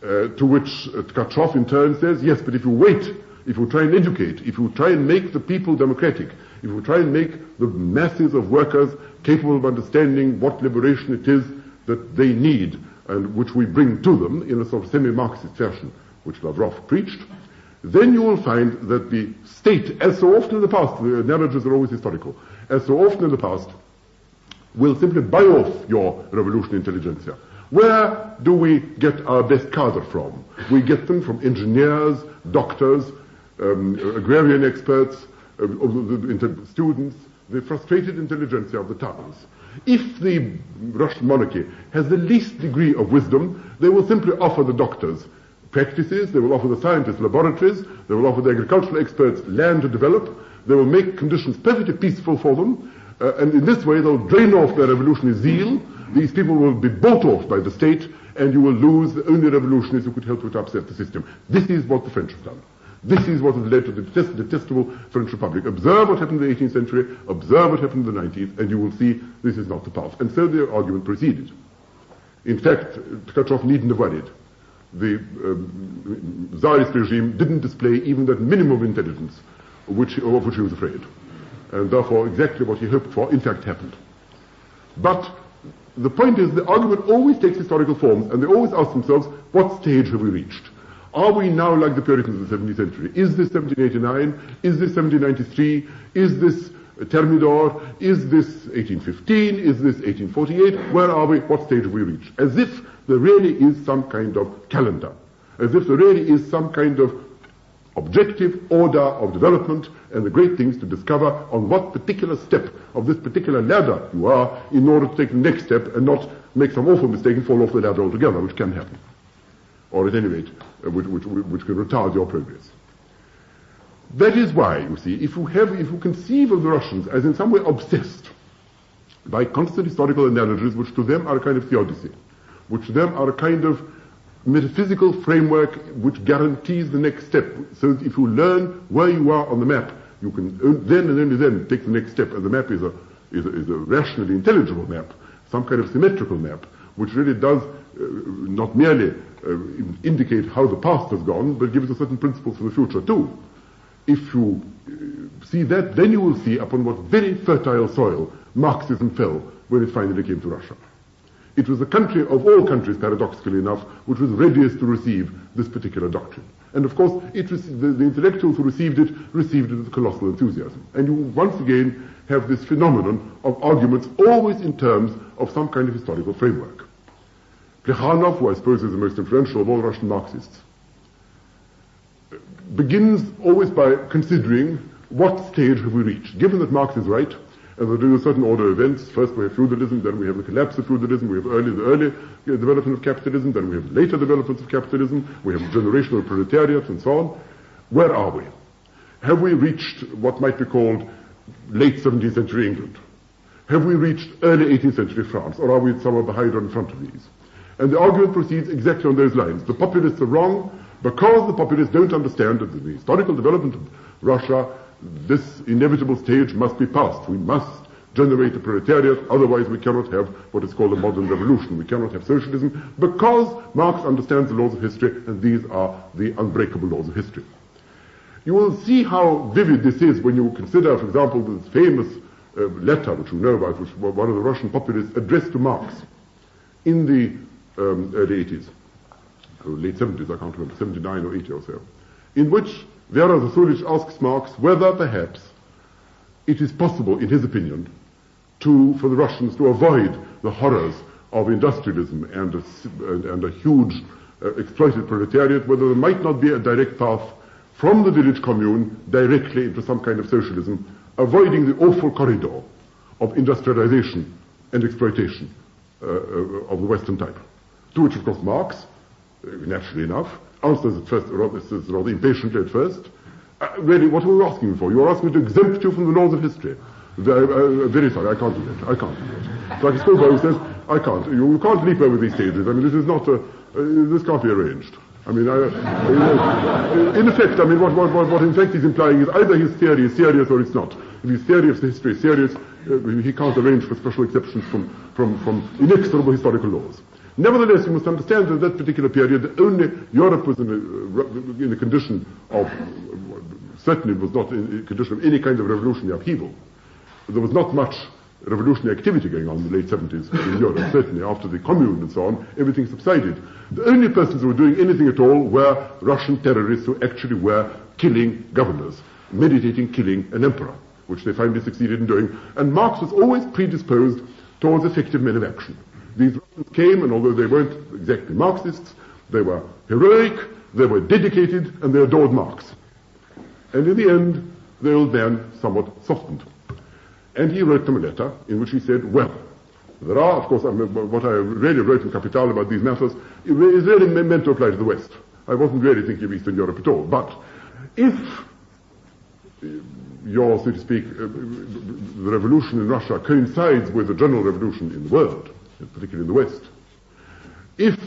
To which Tkachov in turn says, yes, but if you wait, if you try and educate, if you try and make the people democratic, if you try and make the masses of workers capable of understanding what liberation it is that they need, and which we bring to them in a sort of semi-Marxist fashion, which Lavrov preached, then you will find that the state, as so often in the past, the analogies are always historical, as so often in the past, will simply buy off your revolutionary intelligentsia. Where do we get our best cadre from? We get them from engineers, doctors, agrarian experts, students, the frustrated intelligentsia of the towns. If the Russian monarchy has the least degree of wisdom, they will simply offer the doctors practices, they will offer the scientists laboratories, they will offer the agricultural experts land to develop, they will make conditions perfectly peaceful for them, and in this way they'll drain off their revolutionary zeal. These people will be bought off by the state, and you will lose the only revolutionaries who could help you to upset the system. This is what the French have done. This is what has led to the detestable French Republic. Observe what happened in the 18th century, observe what happened in the 19th, and you will see this is not the path. And so the argument proceeded. In fact, Tkachov needn't have worried. The Tsarist regime didn't display even that minimum of intelligence of which he was afraid. And therefore, exactly what he hoped for, in fact, happened. But the point is, the argument always takes historical forms, and they always ask themselves, what stage have we reached? Are we now like the Puritans of the 17th century? Is this 1789? Is this 1793? Is this Thermidor? Is this 1815? Is this 1848? Where are we? What stage have we reached? As if there really is some kind of calendar. As if there really is some kind of objective order of development and the great things to discover on what particular step of this particular ladder you are in order to take the next step and not make some awful mistake and fall off the ladder altogether, which can happen. Or at any rate, which can retard your progress. That is why, you see, if you conceive of the Russians as in some way obsessed by constant historical analogies, which to them are a kind of theodicy, which to them are a kind of metaphysical framework which guarantees the next step. So that if you learn where you are on the map, you can then and only then take the next step, and the map is a rationally intelligible map, some kind of symmetrical map, which really does not merely indicate how the past has gone, but gives a certain principles for the future too. If you see that, then you will see upon what very fertile soil Marxism fell when it finally came to Russia. It was the country of all countries, paradoxically enough, which was readiest to receive this particular doctrine. And of course, the intellectuals who received it with colossal enthusiasm. And you once again have this phenomenon of arguments always in terms of some kind of historical framework. Plekhanov, who I suppose is the most influential of all Russian Marxists, begins always by considering what stage have we reached. Given that Marx is right, and that in a certain order of events, first we have feudalism, then we have the collapse of feudalism, we have the early development of capitalism, then we have later developments of capitalism, we have generational proletariat, and so on. Where are we? Have we reached what might be called late 17th century England? Have we reached early 18th century France, or are we somewhere behind or in front of these? And the argument proceeds exactly on those lines. The populists are wrong because the populists don't understand that in the historical development of Russia, this inevitable stage must be passed. We must generate a proletariat, otherwise we cannot have what is called a modern revolution. We cannot have socialism because Marx understands the laws of history, and these are the unbreakable laws of history. You will see how vivid this is when you consider, for example, this famous letter, which you know about, which one of the Russian populists addressed to Marx in the early 80s, or late 70s, I can't remember, 79 or 80 or so, in which Vera Zasulich asks Marx whether perhaps it is possible, in his opinion, for the Russians to avoid the horrors of industrialism and a huge exploited proletariat, whether there might not be a direct path from the village commune directly into some kind of socialism, avoiding the awful corridor of industrialization and exploitation of the Western type. To which, of course, Marx, naturally enough, answers at first, rather impatiently at first, really, what are you asking for? You are asking me to exempt you from the laws of history. Very sorry, I can't do that. I can't do that. So like Skobo says, I can't. You can't leap over these stages. I mean, this is not, this can't be arranged. I mean, in effect, I mean, what in fact he's implying is either his theory is serious or it's not. If his theory of history is serious, he can't arrange for special exceptions from inexorable historical laws. Nevertheless, you must understand that at that particular period, only Europe was in a condition of, certainly was not in a condition of any kind of revolutionary upheaval. There was not much revolutionary activity going on in the late 70s in Europe, certainly after the Commune and so on, everything subsided. The only persons who were doing anything at all were Russian terrorists who actually were killing governors, meditating killing an emperor, which they finally succeeded in doing. And Marx was always predisposed towards effective men of action. These Russians came, and although they weren't exactly Marxists, they were heroic, they were dedicated, and they adored Marx. And in the end, the old man somewhat softened. And he wrote them a letter in which he said, well, there are, of course, what I really wrote in Capital about these matters is really meant to apply to the West. I wasn't really thinking of Eastern Europe at all. But if your, so to speak, the revolution in Russia coincides with the general revolution in the world, particularly in the West, if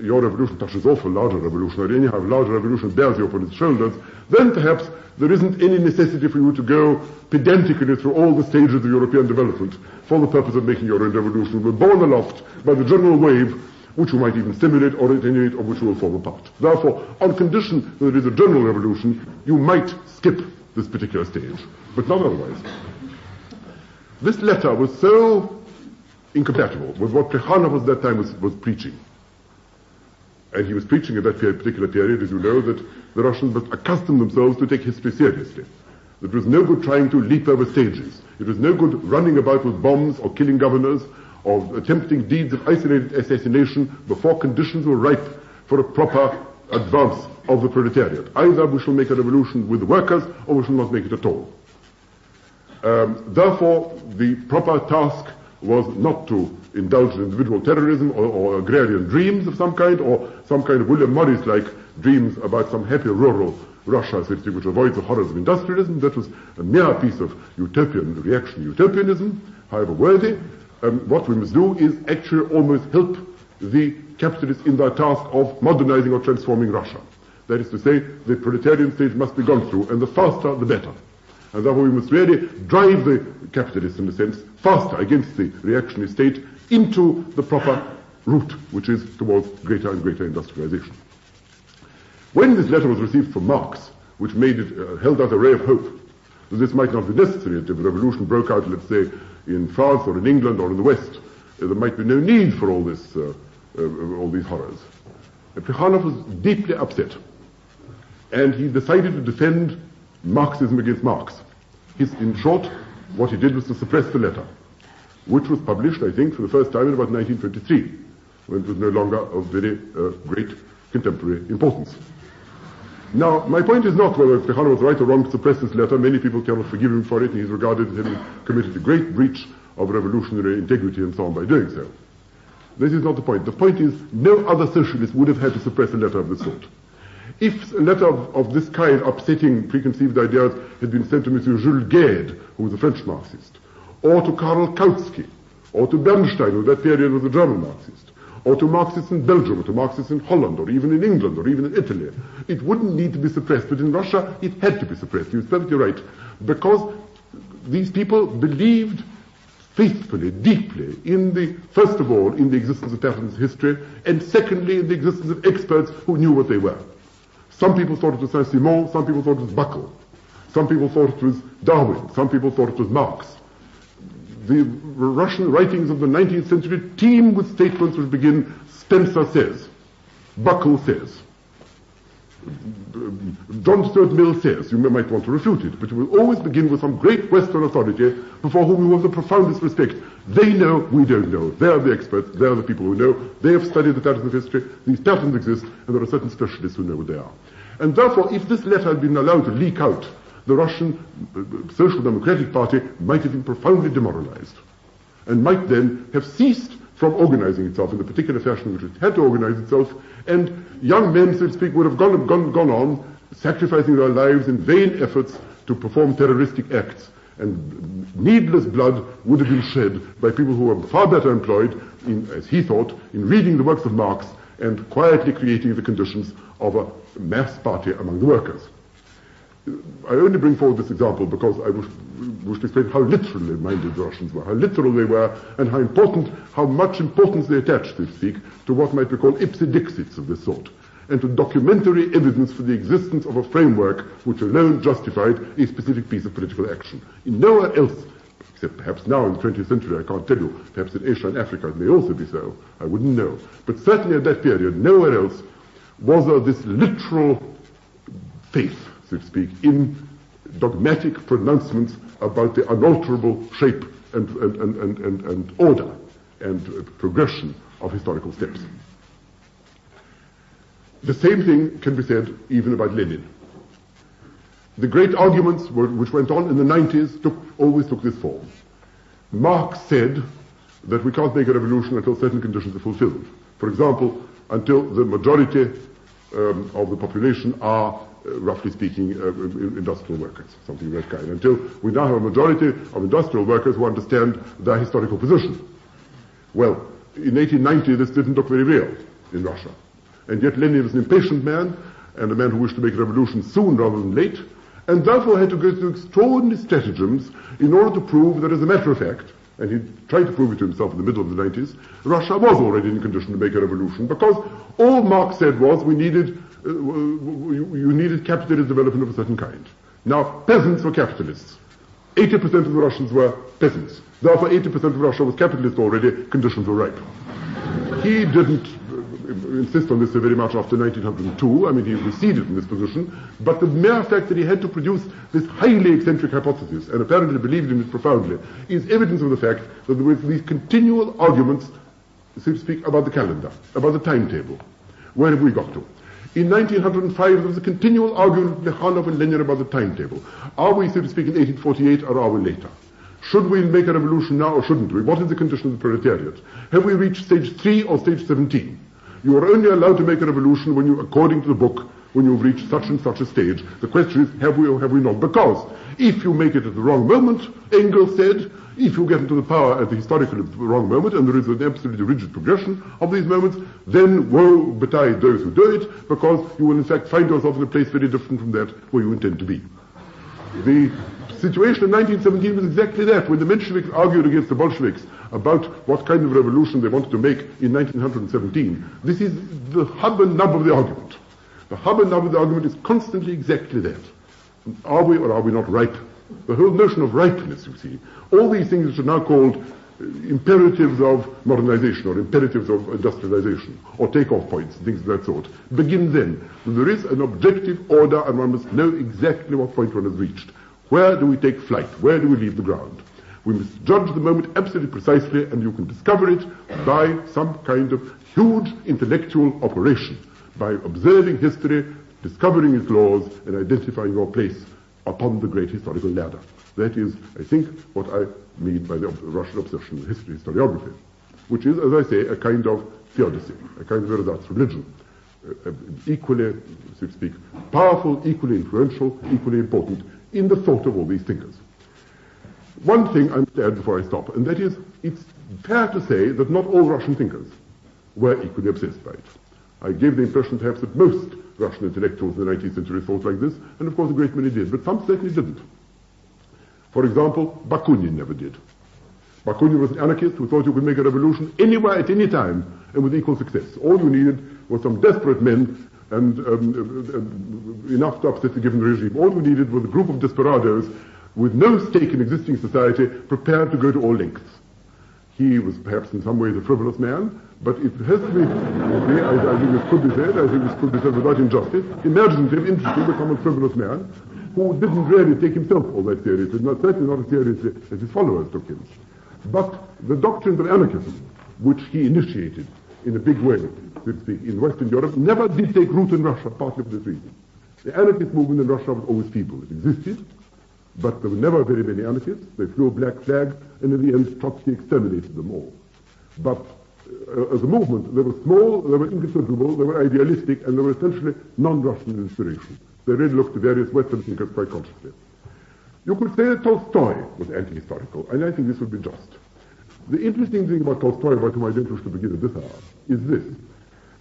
your revolution touches off a larger revolution, or anyhow a larger revolution bears you upon its shoulders, then perhaps there isn't any necessity for you to go pedantically through all the stages of European development for the purpose of making your own revolution. You were borne aloft by the general wave, which you might even stimulate or attenuate, or which you will form a part. Therefore, on condition that there is a general revolution, you might skip this particular stage, but not otherwise. This letter was so incompatible with what Plekhanov at that time was preaching. And he was preaching at that particular period, as you know, that the Russians must accustom themselves to take history seriously. It was no good trying to leap over stages. It was no good running about with bombs or killing governors or attempting deeds of isolated assassination before conditions were ripe for a proper advance of the proletariat. Either we shall make a revolution with the workers or we shall not make it at all. Therefore, the proper task was not to indulge in individual terrorism or agrarian dreams of some kind, or some kind of William Morris-like dreams about some happy rural Russia, so to speak, which avoids the horrors of industrialism. That was a mere piece of utopian reaction, utopianism, however worthy. What we must do is actually almost help the capitalists in their task of modernizing or transforming Russia. That is to say, the proletarian stage must be gone through, and the faster, the better. And therefore we must really drive the capitalists, in a sense, faster against the reactionary state into the proper route, which is towards greater and greater industrialization. When this letter was received from Marx, which made it, held out a ray of hope that this might not be necessary if a revolution broke out, let's say, in France or in England or in the West, there might be no need for all this, all these horrors. Plekhanov was deeply upset, and he decided to defend Marxism against Marx. In short, what he did was to suppress the letter, which was published, I think, for the first time in about 1923, when it was no longer of very great contemporary importance. Now, my point is not whether Plekhanov was right or wrong to suppress this letter. Many people cannot forgive him for it, and he's regarded as having committed a great breach of revolutionary integrity and so on by doing so. This is not the point. The point is, no other socialist would have had to suppress a letter of this sort. If a letter of this kind, upsetting preconceived ideas, had been sent to Monsieur Jules Guesde, who was a French Marxist, or to Karl Kautsky, or to Bernstein, who at that period was a German Marxist, or to Marxists in Belgium, or to Marxists in Holland, or even in England, or even in Italy, it wouldn't need to be suppressed. But in Russia, it had to be suppressed. He was perfectly right. Because these people believed faithfully, deeply, first of all, in the existence of Tattersall's history, and secondly, in the existence of experts who knew what they were. Some people thought it was Saint-Simon, some people thought it was Buckle, some people thought it was Darwin, some people thought it was Marx. The Russian writings of the 19th century teem with statements which begin, Spencer says, Buckle says, John Stuart Mill says. You might want to refute it, but you will always begin with some great Western authority before whom you have the profoundest respect. They know, we don't know. They are the experts, they are the people who know. They have studied the patterns of history. These patterns exist, and there are certain specialists who know what they are. And therefore, if this letter had been allowed to leak out, the Russian Social Democratic Party might have been profoundly demoralized, and might then have ceased from organizing itself in the particular fashion in which it had to organize itself, and young men, so to speak, would have gone on sacrificing their lives in vain efforts to perform terroristic acts, and needless blood would have been shed by people who were far better employed, as he thought, in reading the works of Marx and quietly creating the conditions of a mass party among the workers. I only bring forward this example because I wish to explain how literally minded the Russians were, how literal they were, and how much importance they attached, so to speak, to what might be called ipse-dixits of this sort, and to documentary evidence for the existence of a framework which alone justified a specific piece of political action. In nowhere else, except perhaps now in the 20th century, I can't tell you, perhaps in Asia and Africa it may also be so, I wouldn't know, but certainly at that period, nowhere else was there this literal faith, so to speak, in dogmatic pronouncements about the unalterable shape and order and progression of historical steps. The same thing can be said even about Lenin. The great arguments which went on in the 90s always took this form. Marx said that we can't make a revolution until certain conditions are fulfilled. For example, until the majority of the population are, roughly speaking, industrial workers, something of that kind. Until we now have a majority of industrial workers who understand their historical position. Well, in 1890 this didn't look very real in Russia. And yet Lenin was an impatient man, and a man who wished to make a revolution soon rather than late, and therefore had to go through extraordinary stratagems in order to prove that, as a matter of fact, and he tried to prove it to himself in the middle of the 90s, Russia was already in a condition to make a revolution, because all Marx said was you needed capitalist development of a certain kind. Now, peasants were capitalists. 80% of the Russians were peasants. Therefore, 80% of Russia was capitalist already, conditions were ripe. He didn't insist on this very much after 1902. I mean, he receded from this position, but the mere fact that he had to produce this highly eccentric hypothesis, and apparently believed in it profoundly, is evidence of the fact that there were these continual arguments, so to speak, about the calendar, about the timetable. Where have we got to? In 1905, there was a continual argument with Plekhanov and Lenin about the timetable. Are we, so to speak, in 1848, or are we later? Should we make a revolution now, or shouldn't we? What is the condition of the proletariat? Have we reached stage 3 or stage 17? You are only allowed to make a revolution when you, according to the book, when you've reached such and such a stage. The question is, have we or have we not? Because if you make it at the wrong moment, Engels said, if you get into the power at the historically wrong moment, and there is an absolutely rigid progression of these moments, then woe betide those who do it, because you will in fact find yourself in a place very different from that where you intend to be. The situation in 1917 was exactly that, when the Mensheviks argued against the Bolsheviks about what kind of revolution they wanted to make in 1917. This is the hub and nub of the argument. The hub and nub of the argument is constantly exactly that. Are we or are we not ripe? The whole notion of ripeness, you see. All these things which are now called imperatives of modernization or imperatives of industrialization or takeoff points, things of that sort, begin then. There is an objective order and one must know exactly what point one has reached. Where do we take flight? Where do we leave the ground? We must judge the moment absolutely precisely, and you can discover it by some kind of huge intellectual operation, by observing history, discovering its laws, and identifying your place upon the great historical ladder. That is, I think, what I mean by the Russian obsession with history, historiography, which is, as I say, a kind of theodicy, a kind of ersatz religion, equally, so to speak, powerful, equally influential, equally important in the thought of all these thinkers. One thing I must add before I stop, and that is, it's fair to say that not all Russian thinkers were equally obsessed by it. I gave the impression perhaps that most Russian intellectuals in the 19th century thought like this, and of course a great many did, but some certainly didn't. For example, Bakunin never did. Bakunin was an anarchist who thought you could make a revolution anywhere at any time and with equal success. All you needed was some desperate men and enough to upset the given regime. All you needed was a group of desperados with no stake in existing society prepared to go to all lengths. He was perhaps in some ways a frivolous man, but it has to be, I think this could be said without injustice, imaginative, interesting, but somewhat frivolous man who didn't really take himself all that seriously, certainly not as seriously as his followers took him. But the doctrines of anarchism, which he initiated in a big way, so to speak, in Western Europe, never did take root in Russia, partly for this reason. The anarchist movement in Russia was always feeble. It existed, but there were never very many anarchists. They flew a black flag, and in the end, Trotsky exterminated them all. But as a movement, they were small, they were inconsiderable, they were idealistic, and they were essentially non-Russian in inspiration. They really looked to various Western thinkers quite consciously. You could say that Tolstoy was anti-historical, and I think this would be just. The interesting thing about Tolstoy, about whom I don't wish to begin at this hour, is this.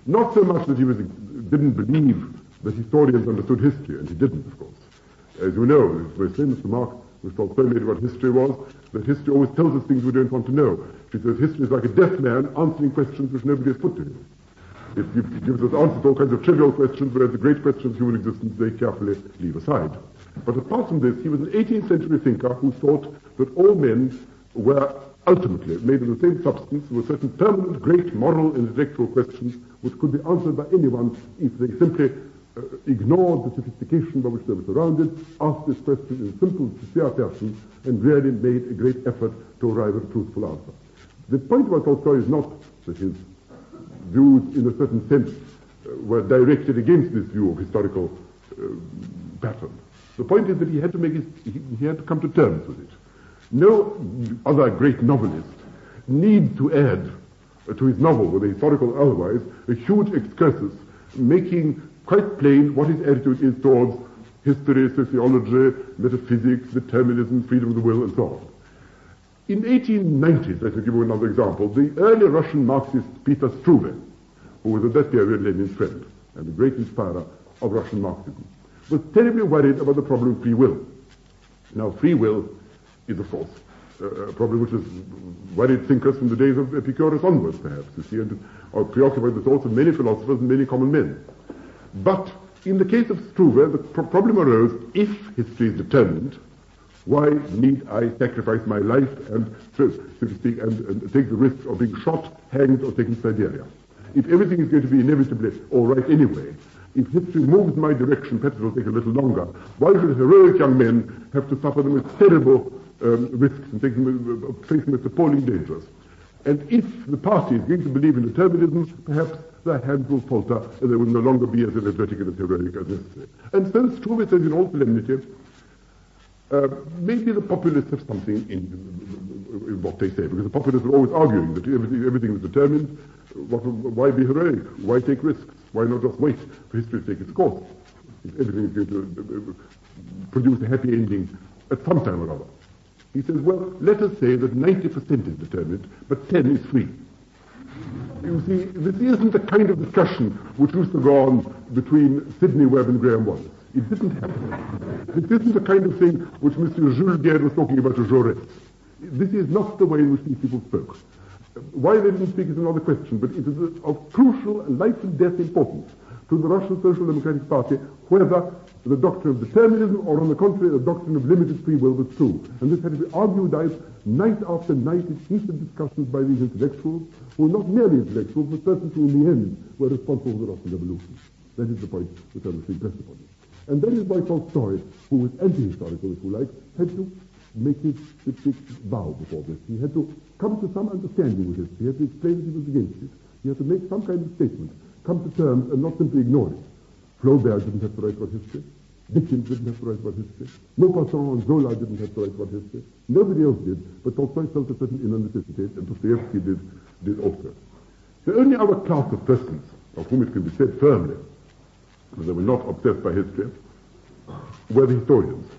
Not so much that he didn't believe that historians understood history, and he didn't, of course. As you know, the very famous remark which Tolstoy made about history was that history always tells us things we don't want to know. She says history is like a deaf man answering questions which nobody has put to him. It gives us answers to all kinds of trivial questions, whereas the great questions of human existence they carefully leave aside. But apart from this, he was an 18th century thinker who thought that all men were ultimately made of the same substance with certain permanent great moral and intellectual questions which could be answered by anyone if they simply ignored the sophistication by which they were surrounded, asked this question in a simple, sincere fashion, and really made a great effort to arrive at a truthful answer. The point about Tolstoy is not that his views, in a certain sense, were directed against this view of historical pattern. The point is that he had to come to terms with it. No other great novelist needs to add to his novel, whether historical or otherwise, a huge excursus, making quite plain what his attitude is towards history, sociology, metaphysics, determinism, freedom of the will, and so on. In 1890s, let me give you another example, the early Russian Marxist Peter Struve, who was at that period Lenin's friend and a great inspirer of Russian Marxism, was terribly worried about the problem of free will. Now, free will is, of course, a problem which has worried thinkers from the days of Epicurus onwards, perhaps, you see, and or preoccupied the thoughts of many philosophers and many common men. But in the case of Struve, the problem arose, if history is determined, why need I sacrifice my life and, so to speak, and take the risk of being shot, hanged, or taken to Siberia? If everything is going to be inevitably all right anyway, if history moves in my direction, perhaps it will take a little longer. Why should heroic young men have to suffer the most terrible risks and face the most appalling dangers? And if the party is going to believe in determinism, perhaps their hands will falter and they will no longer be as energetic and as heroic as necessary. And so Struve says in all solemnity, maybe the populists have something in what they say, because the populists are always arguing that everything is determined. Why be heroic? Why take risks? Why not just wait for history to take its course? If everything is going to produce a happy ending at some time or other. He says, well, let us say that 90% is determined, but 10 is free. You see, this isn't the kind of discussion which used to go on between Sidney Webb and Graham Wallace. It didn't happen. This isn't the kind of thing which Mr. Jules Guerre was talking about to Jaurès. This is not the way in which these people spoke. Why they didn't speak is another question, but it is of crucial life and death importance to the Russian Social Democratic Party whether the doctrine of determinism or, on the contrary, the doctrine of limited free will was true. And this had to be argued out night after night in heated discussions by these intellectuals, who were not merely intellectuals, but persons who in the end were responsible for the Russian Revolution. That is the point which I was impressed upon. And that is why Tolstoy, who was anti-historical, if you like, had to make his vow before this. He had to come to some understanding with it. He had to explain that he was against it. He had to make some kind of statement, come to terms, and not simply ignore it. Flaubert didn't have to write about history. Dickens didn't have to write about history. Maupassant and Zola didn't have to write about history. Nobody else did, but Tolstoy felt a certain inner necessity, and Dostoevsky did also. The only other class of persons of whom it can be said firmly that they were not obsessed by history were the historians.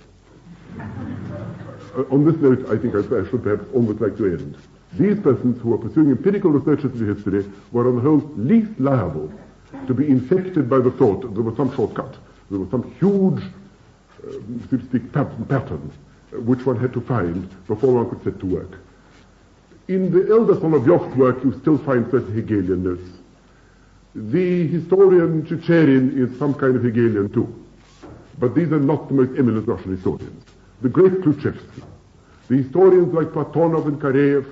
On this note, I think I should perhaps almost like to end. These persons who were pursuing empirical researches into history were on the whole least liable to be infected by the thought that there was some shortcut, there was some huge, so to speak, pattern which one had to find before one could set to work. In the elder Solovyov's work, you still find certain Hegelian notes. The historian Chicherin is some kind of Hegelian too. But these are not the most eminent Russian historians. The great Khrushchevsky, the historians like Platonov and Kareyev,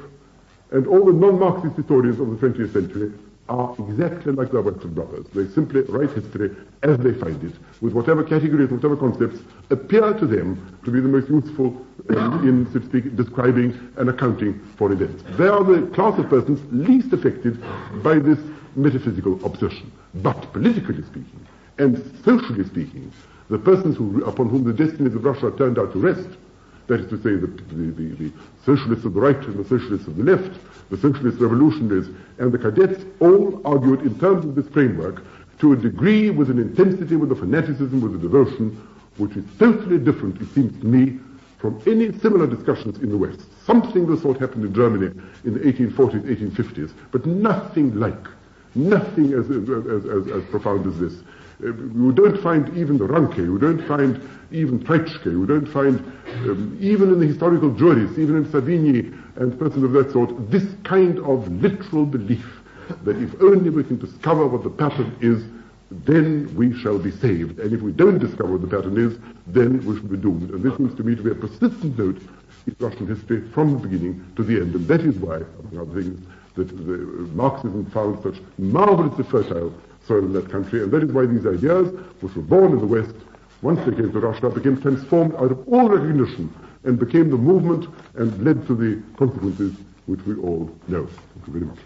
and all the non-Marxist historians of the 20th century are exactly like the Western brothers. They simply write history as they find it, with whatever categories, whatever concepts appear to them to be the most useful in, so to speak, describing and accounting for events. They are the class of persons least affected by this metaphysical obsession. But politically speaking, and socially speaking, the persons upon whom the destinies of Russia turned out to rest, that is to say, the socialists of the right and the socialists of the left, the socialist revolutionaries and the cadets, all argued in terms of this framework to a degree, with an intensity, with a fanaticism, with a devotion, which is totally different, it seems to me, from any similar discussions in the West. Something of the sort happened in Germany in the 1840s, 1850s, but nothing as profound as this. You don't find even the Ranke, you don't find even Treitschke, you don't find, even in the historical juries, even in Savigny and persons of that sort, this kind of literal belief that if only we can discover what the pattern is, then we shall be saved. And if we don't discover what the pattern is, then we shall be doomed. And this seems to me to be a persistent note in Russian history from the beginning to the end. And that is why, among other things, that Marxism found such marvelously fertile soil in that country, and that is why these ideas, which were born in the West, once they came to Russia, became transformed out of all recognition and became the movement and led to the consequences which we all know. Thank you very much.